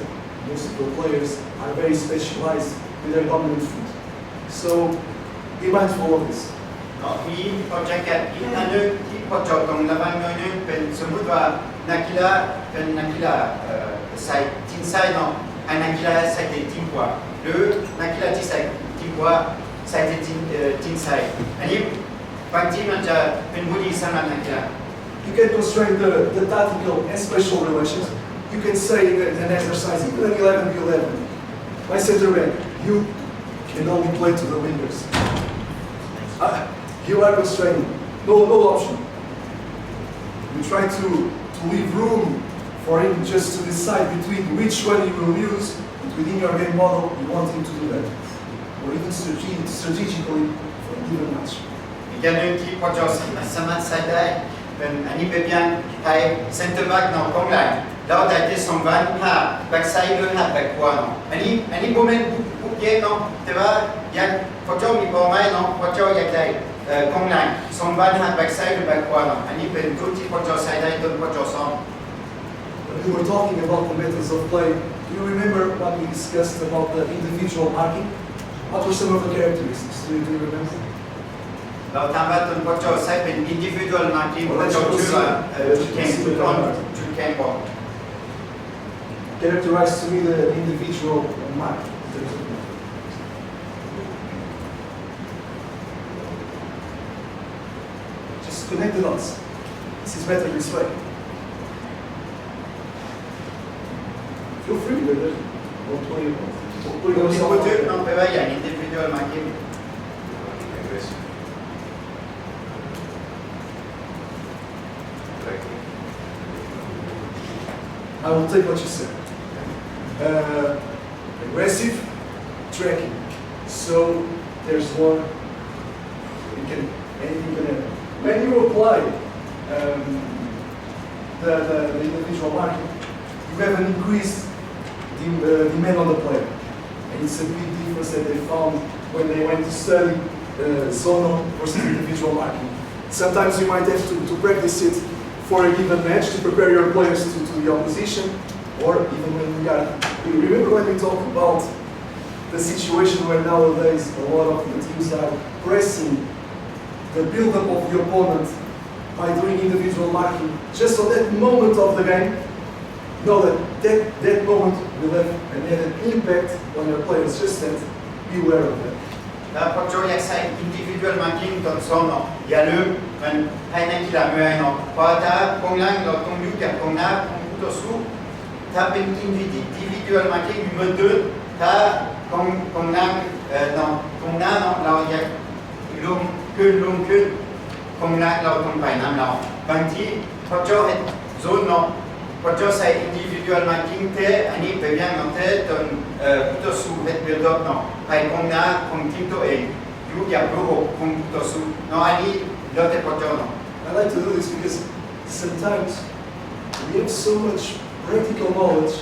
most of the players are very specialized with their dominant foot. So be mindful of this.
มีโปรเจกต์อีกอันนึงที่พอจบตรงระหว่างหน่อยนึงเป็นสมมุติว่านักกีฬาเป็นนักกีฬาใส่ทีมซ้ายเนาะให้นักกีฬาใส่ทีมขวาหรือนักกีฬาที่ใส่ทีมขวาใส่ทีมซ้ายอันนี้บางทีมันจะเป็นบุรีสำหรับนักกีฬา
You can constrain the tactical and spatial relations. You can say in an exercise, even an 11v11, my center back, you can only play to the wingers. You are constrained. No option. You try to leave room for him just to decide between which one you will use, but within your game model, you want him to do that. Or even strategically for a given match.
อีกอย่างหนึ่งที่พอจบสามารถใช้ได้เป็นอันนี้เป็นอย่างให้เซนเตอร์แบ็กเนาะกองหลังแล้วได้ที่สองวันหาแบ็กซ้ายหรือหาแบ็กขวาเนาะอันนี้ผมเป็นผู้เก่งเนาะแต่ว่าอยากพอจบมีเป้าหมายเนาะพอจบอยากได้กองหลังสองวันหาแบ็กซ้ายหรือแบ็กขวาเนาะอันนี้เป็นจุดที่พอจบใช้ได้จนพอจบซ้อม
When we were talking about the methods of play, do you remember what we discussed about the individual marking? What were some of the characteristics? Do you remember?
เราทำว่าจนพอจบใช้เป็น individual marking พอจบชื่อว่าจุดแข็งจุดอ่อนจุดแข็งบอก
Characterize to me the individual mark. Just connect the dots. This is better this way. Feel free with it. Don't worry about it. Don't worry about yourself.
จุดน้องไปว่าอย่าง individual marking
I will take what you said. Aggressive tracking. So there's one. Anything can happen. When you apply the individual marking, you have an increased demand on the player, and it's a big difference that they found when they went to study zonal versus individual marking. Sometimes you might have to practice it for a given match to prepare your players to the opposition, or even when we got. Remember when we talked about the situation where nowadays a lot of the teams are pressing the build-up of the opponent by doing individual marking just on that moment of the game? Know that moment will have an added impact on your players. Just that, be aware of that.
แล้วพอโจอยากใช้ individual marking ตอนซ้อมเนาะอย่าลืมมันให้นักกีฬาเมื่อยเนาะเพราะถ้ากองหลังเราต้องอยู่กับกองหน้าของผู้ต่อสู้ถ้าเป็น individual marking อยู่เหมือนเดิมถ้ากองหลังเนาะกองหน้าเนาะเราอยากลงขึ้นกองหลังเราต้องไปน้ำเราบางทีพอโจเห็นโซนเนาะพอโจใส่ individual marking เท่อันนี้เป็นอย่างนั้นเท่จนผู้ต่อสู้เห็น build up เนาะไปกองหน้าของทีมตัวเองอยู่กับรูปของผู้ต่อสู้เนาะอันนี้เราจะพอโจเนาะ
I like to do this because sometimes we have so much practical knowledge,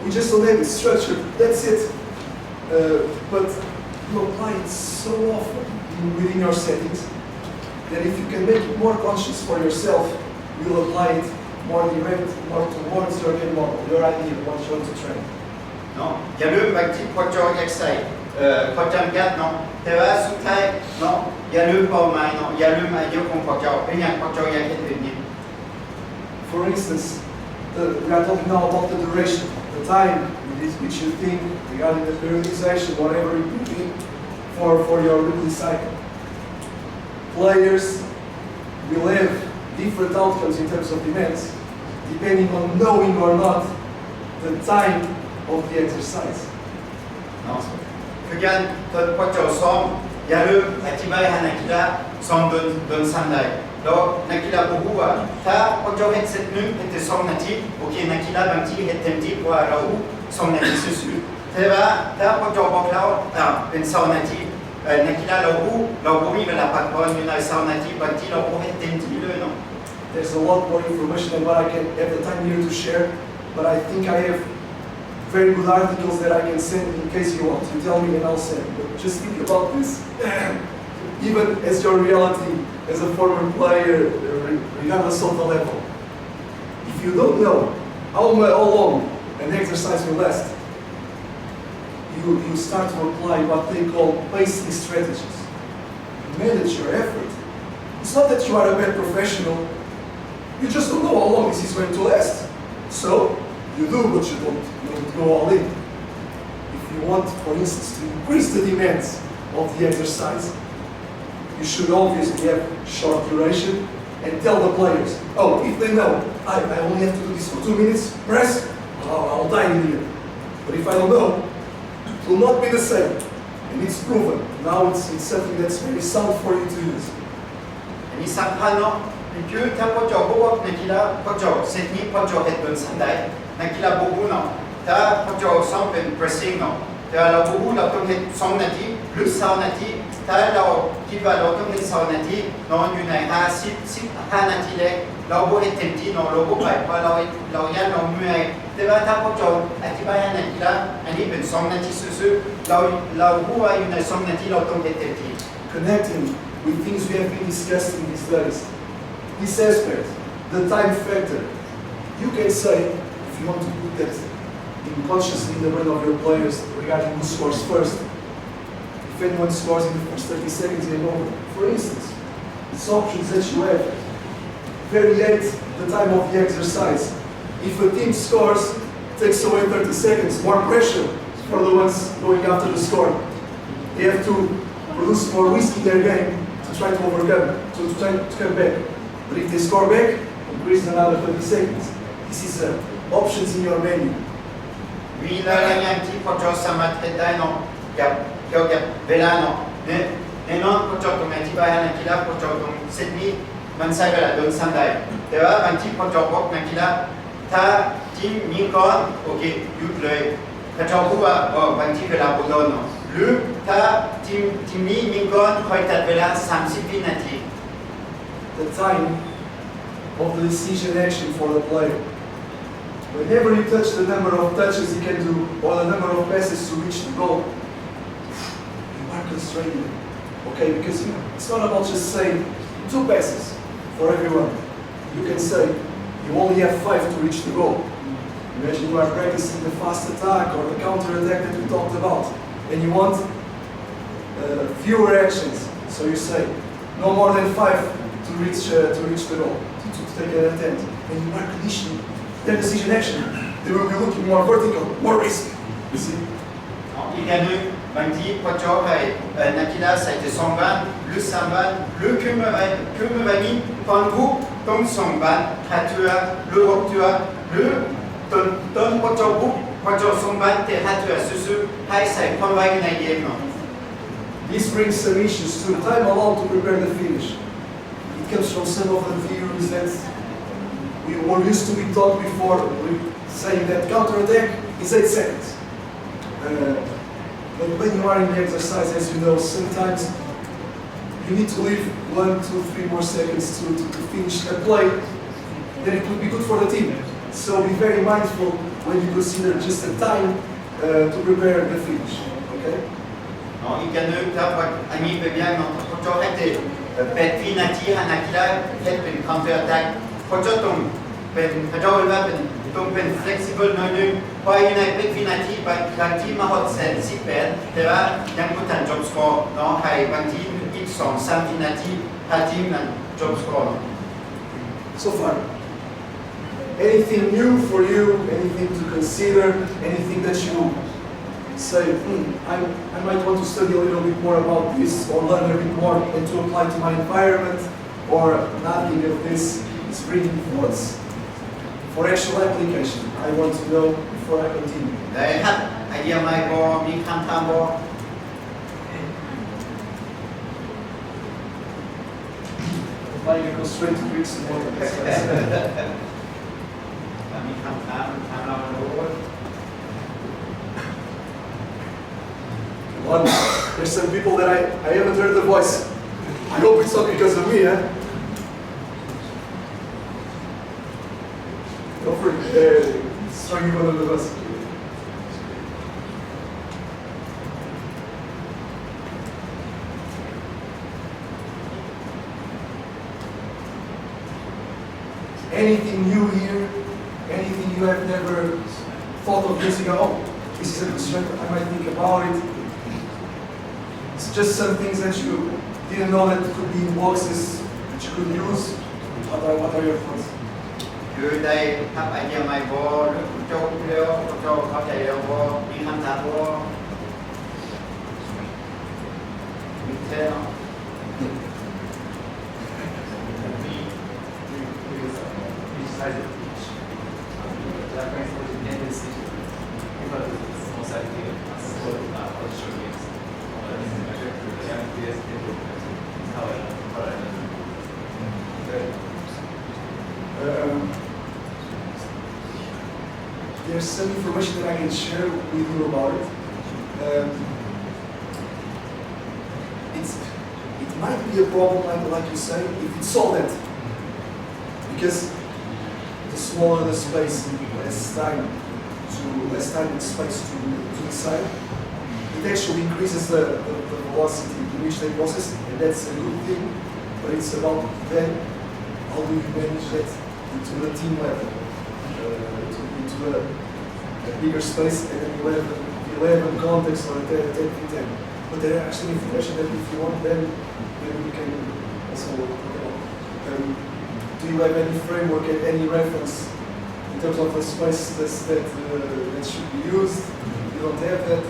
we just don't have it structured. That's it. But you apply it so often within your settings that if you can make it more conscious for yourself, you'll apply it more direct, more towards your game model, your idea, what you want to train.
เนาะอย่าลืมบางทีพอจออยากใส่ข้อจำกัดเนาะแต่ว่าสุดท้ายเนาะอย่าลืมเป้าหมายเนาะอย่าลืมอายุของพอจอเป็นอย่างพอจออยากเห็นแบบนี้
For instance, we are talking now about the duration, the time which you think regarding the periodization, whatever it could be, for your weekly cycle. Players will have different outcomes in terms of demands, depending on knowing or not the time of the exercise.
เนาะคือการพอจอซ้อมอย่าลืมอธิบายให้นักกีฬาซ้อมโดนซ้ำได้แล้วนักกีฬาบอกว่าถ้าพอจอเห็นเซตหนึ่งเห็นแต่2 นาทีโอเคนักกีฬาบางทีเห็นเต็มที่เพราะว่าเรา2 นาทีสุดๆแต่ว่าถ้าพอจอบอกเราเป็น2 นาทีนักกีฬาเราไม่มีเวลาพักผ่อนอยู่ใน2 นาทีบางทีเราเห็นเต็มที่เลยเนาะ
There's a lot more information than what I can have the time here to share, but I think I have very good articles that I can send in case you want. You tell me and I'll send. But just think about this. Even as your reality as a former player, regardless of the level. If you don't know how long an exercise will last, you start to apply what they call pacing strategies. Manage your effort. It's not that you are a bad professional. You just don't know how long this is going to last. So, you do, but you don't go all in. If you want, for instance, to increase the demands of the exercise, you should obviously have short duration and tell the players, oh, if they know, I only have to do this for 2 minutes, press, I'll die in here. But if I don't know, it will not be the same. And it's proven. Now it's something that's very sound for you to use.
อันนี้สำคัญเนาะคือถ้าพอจอบอกว่านักกีฬาพอจอเซตนี้พอจอเห็นโดนซ้ำได้นักกีฬาบอกเนาะถ้าพอจอซ้อมเป็น pressing เนาะแต่เราบอกเราต้องเห็น2 นาทีหรือ2 นาทีถ้าเราคิดว่าเราต้องเห็น2 นาทีนอนอยู่ใน15 นาทีแรกเราบอกเห็นเต็มที่เนาะเราบอกไปเพราะเรายังเราเมื่อยแต่ว่าถ้าพอจออธิบายให้นักกีฬาอันนี้เป็น2 นาทีซื่อๆเราบอกว่าอยู่ใน2 นาทีเราต้องเห็นเต็มที่
Connecting with things we have been discussing these days. This aspect, the time factor, you can say, if you want to put that consciously in the brain of your players regarding who scores first, if anyone scores in the first 30 seconds, game over. For instance, it's options that you have. Variate the time of the exercise. If a team scores, takes away 30 seconds, more pressure for the ones going after the score. They have to produce more risk in their game to try to overcome, to try to come back. But if they score back, increase another 30 seconds. This is options in your menu.
มีหลายอย่างที่พอจอสามารถเห็นได้เนาะเกี่ยวกับเวลาเนาะแน่นอนพอจอตรงไหนที่บายให้นักกีฬาพอจอตรงเซตนี้มันใช้เวลาโดนซ้ำได้แต่ว่าบางทีพอจอบอกนักกีฬาถ้าทีมมีก่อนโอเคหยุดเลยพอจอพูดว่าบางทีเวลาบ่โดนเนาะหรือถ้าทีมนี้มีก่อนคอยตัดเวลา30 วินาที
The time of the decision action for the player. Whenever you touch the number of touches he can do or the number of passes to reach the goal, you are constraining him. Okay, because it's not about just saying 2 passes for everyone. You can say you only have 5 to reach the goal. Imagine you are practicing the fast attack or the counter attack that we talked about, and you want fewer actions. So you say no more than 5 to reach the goal, to take an attempt, and you are conditioning their decision action. They will be looking more vertical, more risk. You see?
อีกอย่างหนึ่งบางทีพอจอให้นักกีฬาใส่แต่2 บาทหรือ3 บาทหรือคือเมื่อวานนี้ตอนบุกต้อง2 บาท5 ตัวหรือ6 ตัวหรือตอนพอจอบุกพอจอ2 บาทแต่5 ตัวซื่อๆให้ใส่ความไว้ในเกมเนาะ
This brings some issues too. Time allowed to prepare the finish. It comes from some of the theories that we were used to be taught before, saying that counter-attack is 8 seconds. But when you are in the exercise, as you know, sometimes you need to leave 1, 2, 3 more seconds to finish a play, then it would be good for the team. So be very mindful when you consider just the time to prepare the finish. Okay?
อีกอย่างหนึ่งถ้าอันนี้เป็นอย่างน้องพอจอให้8 วินาทีให้นักกีฬาเล่นเป็น counter attack พอจอต้อง เป็นพระเจ้าว่าเป็นต้องเป็น flexible หน่อยนึงพออยู่ในเป็นวินาทีบางทีมาหดเซน18แต่ว่ายังไม่ทัน job score เนาะให้บางทีอีก2-3วินาทีถ้าทีมนั้น job score
So far, anything new for you, anything to consider, anything that you say, I might want to study a little bit more about this or learn a bit more and to apply to my environment, or nothing of this is bringing thoughts for actual application. I want to know before I continue.
ได้ครับไอเดียใหม่บ่มีคำถามบ่
Why you go straight to bricks and mortar?
ถ้ามีคำถามเรารู้
One, there's some people that I haven't heard the voice. I hope it's not because of me, eh? Go for it. Strong you under the bus. Anything new here? Anything you have never thought of using? Oh, this is a good strength. I might think about it. It's just some things that you didn't know that could be in boxes that you could use. What are your thoughts?
คือได้ทับไอเดียใหม่บ่หรือคุณโจ้เร็วคุณโจ้เข้าใจเร็วบ่มีคำถามบ่มีแค่เนาะ
Faz o pitch. Já conhece o dependency. E para você consegue ter a sua audiência.
There's some information that I can share with you about it. It might be a problem, like you say, if it's solved. Because the smaller the space, less time and space to decide. It actually increases the velocity in which they process, and that's a good thing. But it's about then how do you manage that into the team level, into a bigger space, and then 11 context or 10. But there are actually information that if you want, then we can also talk about. Do you have any framework and any reference in terms of the space that should be used? You don't have that?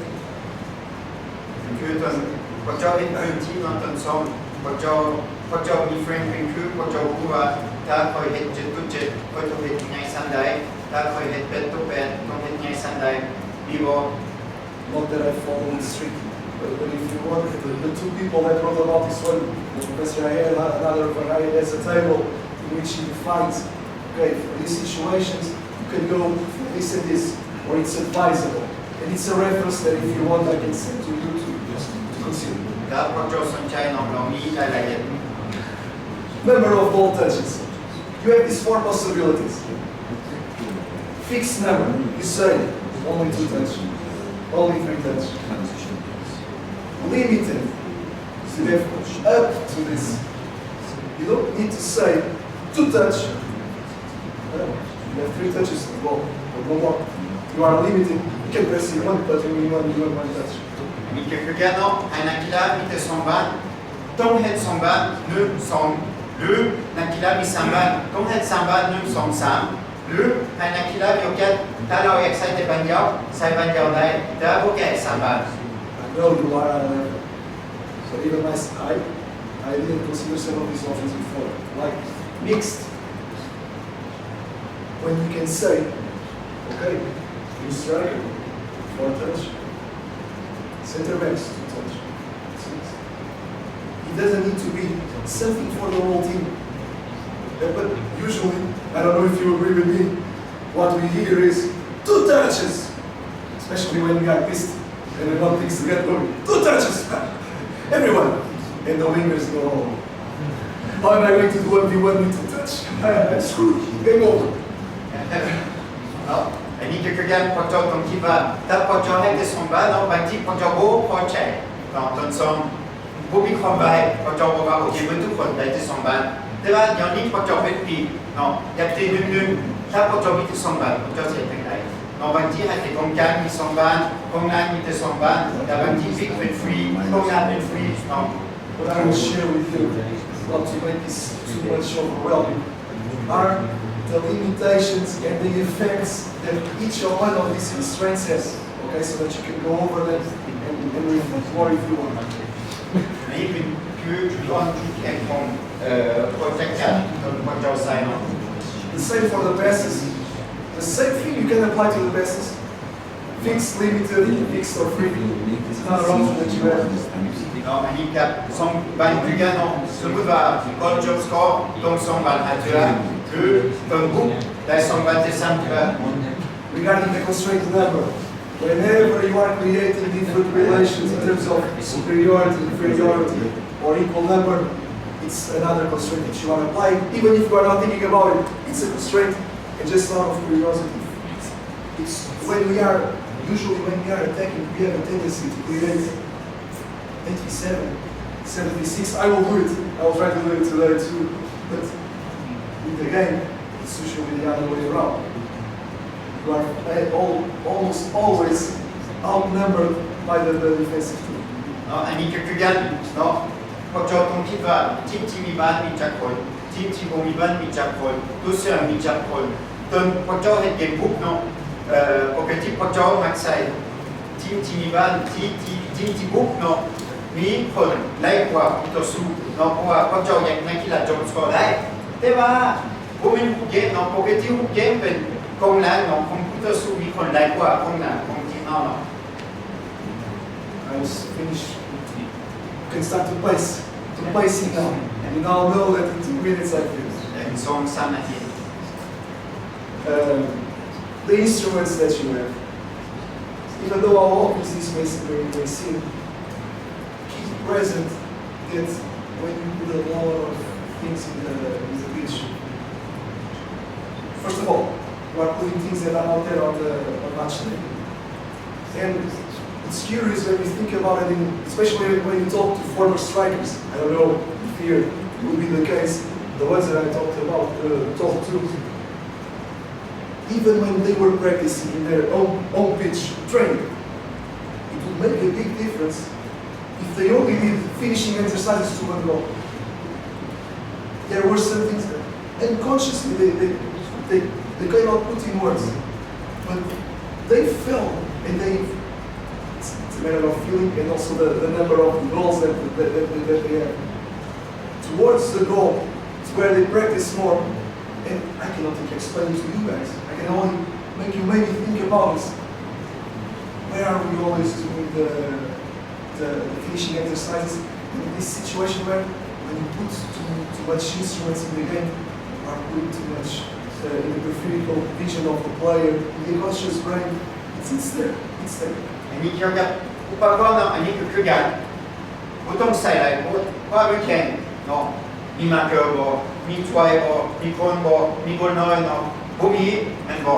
คือตอนพอเจ้าเห็นพื้นที่นอนตอนซ้อมพอเจ้ามีเฟรมเป็นคือพอเจ้ารู้ว่าถ้าคอยเห็น7.7คอยต้องเห็นยังไงสั้นใดถ้าคอยเห็น8.8ต้องเห็นยังไงสั้นใดมีบ่
Not that I follow it strictly, but if you want, the two people that wrote about this one, Professor Ayer and another Ayer, has a table in which he defines, okay, for these situations, you can go for this and this, or it's advisable. And it's a reference that if you want, I can send to you to consider.
ถ้าพอเจ้าสนใจน้องมีรายละเอียด
Number of ball touches. You have these 4 possibilities. Fixed number. You say only 2 touches, only 3 touches. Limited. So you have up to this. You don't need to say 2 touches. You have 3 touches to go, or no more. You are limited. You can press in 1 touch and you want 1 touch.
มีคือแค่เนาะให้นักกีฬามีแต่2บ้านต้องเห็น2บ้าน1 2หรือนักกีฬามี3บ้านต้องเห็น3บ้าน1 2 3หรือให้นักกีฬามีโอกาสถ้าเราอยากใส่แต่บ้านเดียวใส่บ้านเดียวได้แต่โอเค3บ้าน
I know you are at a level. So even I didn't consider some of these options before. Like mixed. When you can say, okay, you striker, 4 touch. Center backs, 2 touch. It doesn't need to be something for the whole team. But usually, I don't know if you agree with me, what we hear is 2 touches. Especially when we are pissed and we want things to get going. 2 touches! Everyone! And the wingers go, how am I going to do 1v1 with 2 touch? I'm screwed. Game over.
อันนี้คือการพอเจ้าต้องคิดว่าถ้าพอเจ้าให้แต่2บ้านเนาะบางทีพอเจ้าพอใจตอนซ้อมผู้มีความหมายพอเจ้าบอกว่าโอเคมันทุกคนได้แต่2บ้าน แต่ว่าเดี๋ยวนี้พอจบเป็นปีเนาะอยากตีนึงถ้าพอจบมีแต่2 บาทพอจบเสร็จเป็นไรเนาะบางทีให้แต่กองกลางมี2 บาทกองหน้ามีแต่2 บาทแต่บางทีฟิกเป็นฟรีกองหน้าเป็นฟรีเนาะ
What I will share with you, not to make this too much overwhelming, are the limitations and the effects that each one of these constraints has. Okay, so that you can go over them and reflect more if you want.
อันนี้เป็นคือตอนที่แข่งของโปรเจกต์การพอจบใส่เนาะ
The same for the passes. The same thing you can apply to the passes. Fixed, limited, fixed or free. It's not an option that you have.
เนาะอันนี้กับ2 บาทคือกันเนาะสมมติว่าก่อนจบสกอร์ต้อง2 บาทหาเทื่อคือเพิ่มปุ๊บได้2 บาทจะ3 เทื่อ
Regarding the constraint number, whenever you are creating different relations in terms of superiority, inferiority, or equal number, it's another constraint that you are applying. Even if you are not thinking about it, it's a constraint, and just out of curiosity. It's usually when we are attacking, we have a tendency to create 87, 76. I will do it. I will try to do it today too. But in the game, it's usually the other way around. You are almost always outnumbered by the defensive team.
เนาะอันนี้ก็คือกันเนาะพอจบต้องคิดว่าทีมที่มีบ้านมีจักรคนทีมที่บ่มีบ้านมีจักรคนตัวเสือมีจักรคนจนพอจบให้เกมบุกเนาะปกติพอจบมักใส่ทีมที่มีบ้านทีมที่บุกเนาะมีคนไล่กว่าต่อสู้เนาะเพราะว่าพอจบอย่างนักกีฬาจบสกอร์ได้แต่ว่าบ่แม่นทุกเกมเนาะปกติทุกเกมเป็นกองหลังเนาะของผู้ต่อสู้มีคนไล่กว่ากองหน้าของทีมเนาะ
I was finished. You can start to placing now. And you now know that in 2 minutes I finish.
เป็น2-3 นาที
The instruments that you have. Even though how obvious this may seem, keep present that when you put a lot of things in the pitch. First of all, you are putting things that are not there on match day. And it's curious when you think about it, especially when you talk to former strikers. I don't know if here will be the case. The ones that I talked to, even when they were practicing in their own pitch training, it would make a big difference if they only did finishing exercises to one goal. There were some things that unconsciously they cannot put in words, but they felt and it's a matter of feeling and also the number of goals that they have. Towards the goal, it's where they practice more, and I cannot explain it to you guys. I can only make you maybe think about this. Where are we always doing the finishing exercises in this situation where when you put too much instruments in the game, you are putting too much in the peripheral vision of the player, in the conscious brain. It's there.
อันนี้เกี่ยวกับอุปกรณ์เนาะอันนี้ก็คือการบ่ต้องใส่หลายโพดเพราะว่าไปแข่งเนาะมีมาร์เกอร์บ่มีถ้วยบ่มีคนบ่มีคนน้อยเนาะบ่มีแม่นบ่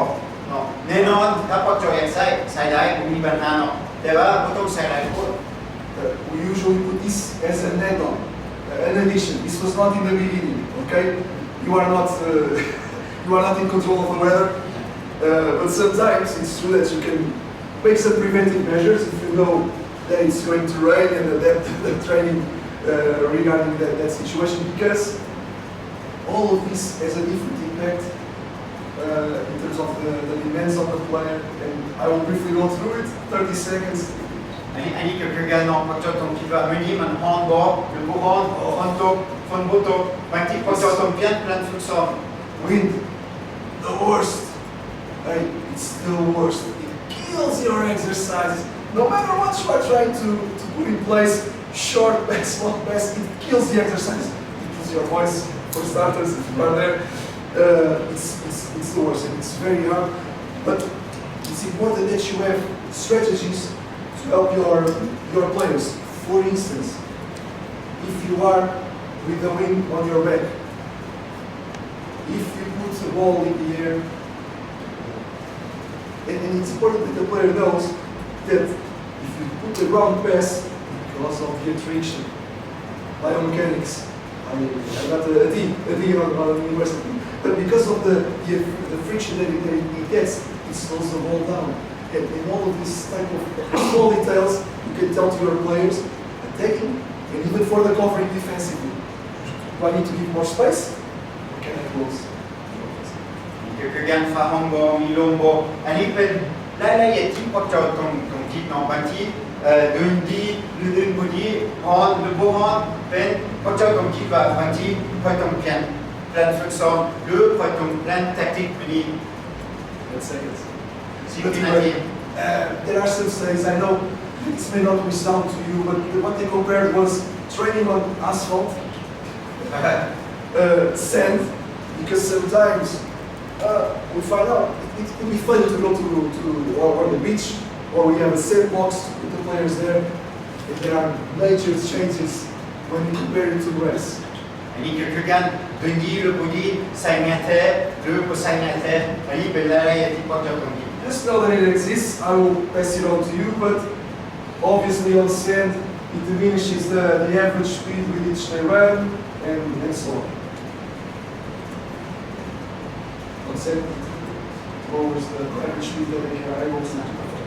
เนาะแน่นอนถ้าพอจอยากใส่ได้บ่มีปัญหาเนาะแต่ว่าบ่ต้องใส่หลายโพด
We usually put this as an add-on, an addition. This was not in the beginning, okay? You are not in control of the weather, but sometimes it's true that you can make some preventive measures if you know that it's going to rain and adapt the training regarding that situation, because all of this has a different impact in terms of the demands of the player, and I will briefly go through it, 30 seconds.
อันนี้ก็คือการเนาะพอจอยต้องคิดว่ามื้อนี้มันร้อนบ่หรือบ่ร้อนฝนตกฝนบ่ตกบางทีพอจอยต้องเปลี่ยนแปลนฝึกซ้อม
Wind, the worst. Hey, it's the worst. It kills your exercises. No matter what you are trying to put in place, short pass, long pass, it kills the exercise. It kills your voice, for starters, if you are there. It's the worst, and it's very hard. But it's important that you have strategies to help your players. For instance, if you are with the wind on your back, if you put the ball in the air, and it's important that the player knows that if you put the ground pass, because of the attraction, biomechanics, I I got a D on university. But because of the friction that it gets, it slows the ball down. And in all of these type of small details, you can tell to your players, attacking, and even for the covering defensively. Do I need to give more space? Or can I close?
คือการฟ้าห้องบอมีลมบออันนี้เป็นรายละเอียดที่พอจอตรงที่น้องบางทีเดินดีหรือเดินพอดีฮอนหรือโบฮอนเป็นพอจอตรงที่ว่าบางทีพอต้องเปลี่ยนแปลนฝึกซ้อมหรือพอต้องแปลนแทคติกพอดี
Let's say it.
10 นาที
There are some studies, I know this may not resound to you, but what they compared was training on asphalt, sand, because sometimes we find out it could be fun to go to the beach, or we have a sandbox to put the players there, and there are major changes when you compare it to grass.
อันนี้คือการเดินดีหรือพอดีใส่แง่แท้หรือไม่ใส่แง่แท้อันนี้เป็นรายละเอียดที่พอจอตรงนี้
Just know that it exists. I will pass it on to you, but obviously on sand it diminishes the average speed with which they run and so on. On sand it lowers the average speed that they are able to perform.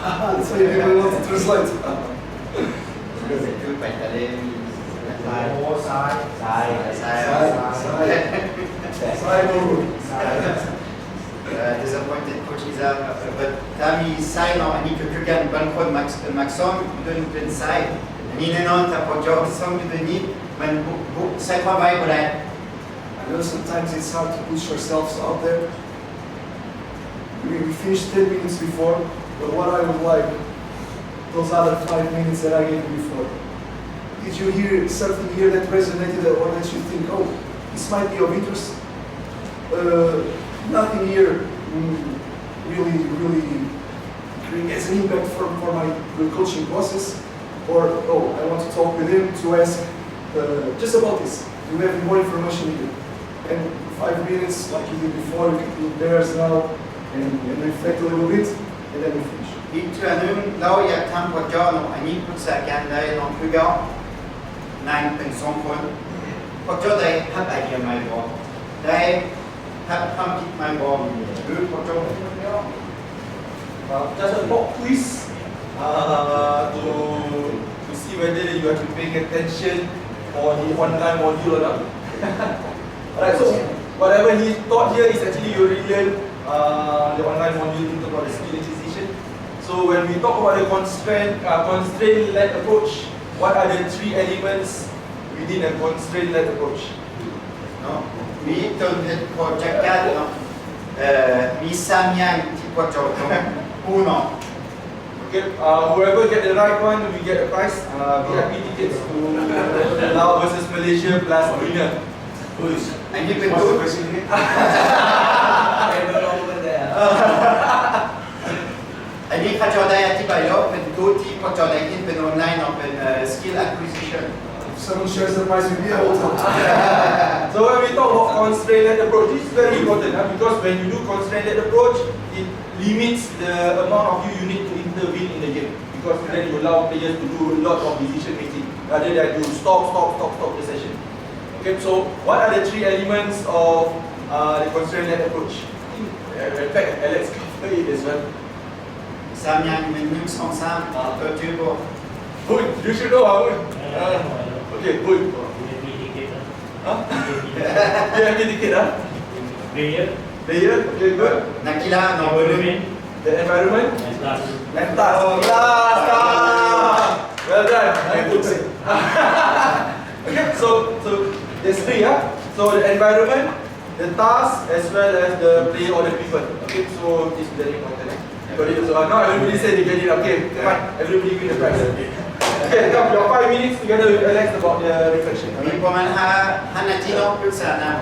That's why you didn't want to translate.
คือไปทะเลมีซ้าย
โอ้ซ้าย
ซ้ายซ้าย
Side over.
disappointed coach is out but ถ้ามีซ้ายเนาะอันนี้คือการบางคนมักซ้อมด้วยเป็นซ้ายอันนี้แน่นอนถ้าพอจอซ้อมด้วยนี้มันบุกใส่ความไวก็ได้
I know sometimes it's hard to push ourselves out there. We finished 10 minutes before, but what I would like, those other 5 minutes that I gave you before. Did you hear something here that resonated or that you think, oh, this might be of interest? Nothing here really has an impact for my coaching process. Or, oh, I want to talk with him to ask just about this. Do you have more information here? And 5 minutes, like you did before, you can put theirs now and reflect a little bit, and then we finish.
อีกเรื่องหนึ่งเราอยากทำพอจอเนาะอันนี้ปรึกษากันได้ลองคุยกันนายเป็น2 คนพอจอได้ทับไอเดียใหม่บ่ได้ทับความคิดใหม่บ่หรือพอจอได้คนเดียว
Just a mock quiz to see whether you have been paying attention for the online module or not. Alright, so whatever he taught here is actually you relearn the online module in terms of the skill acquisition. So when we talk about the constraint-led approach, what are the 3 elements within a constraint-led approach?
เนาะมีต้นเหตุพอจัดการเนาะมี3 อย่างที่พอจอตรงเนาะ
Okay, whoever get the right one, we get a prize. VIP tickets to Laos versus Malaysia plus winner.
อันนี้เป็นตัว อันนี้พอจอได้อธิบายแล้วเป็นตัวที่พอจอได้เห็นเป็นออนไลน์เนาะเป็น skill acquisition.
If someone shares the price with me, I will tell.
So when we talk about constraint-led approach, this is very important because when you do constraint-led approach, it limits the amount of you need to intervene in the game because then you allow players to do a lot of decision making rather than you stop the session. Okay, so what are the 3 elements of the constraint-led approach? In fact, Alex covered it as well.
3 อย่างเป็น1 2 3ตัวชื่อบ่
Good, you should know, Arun. Okay, good. Huh? You have a ticket, huh? Player, okay, good.
นักกีฬาเนาะ
The environment? And task. Well done. Okay, so there's 3, huh? So the environment, the task, as well as the player or the people. Okay, so this is very important. So now everybody said they get it. Okay, fine. Everybody win the prize. Okay, come your 5 minutes together with Alex about the reflection.
มีประมาณ5 นาทีเนาะปรึกษานะ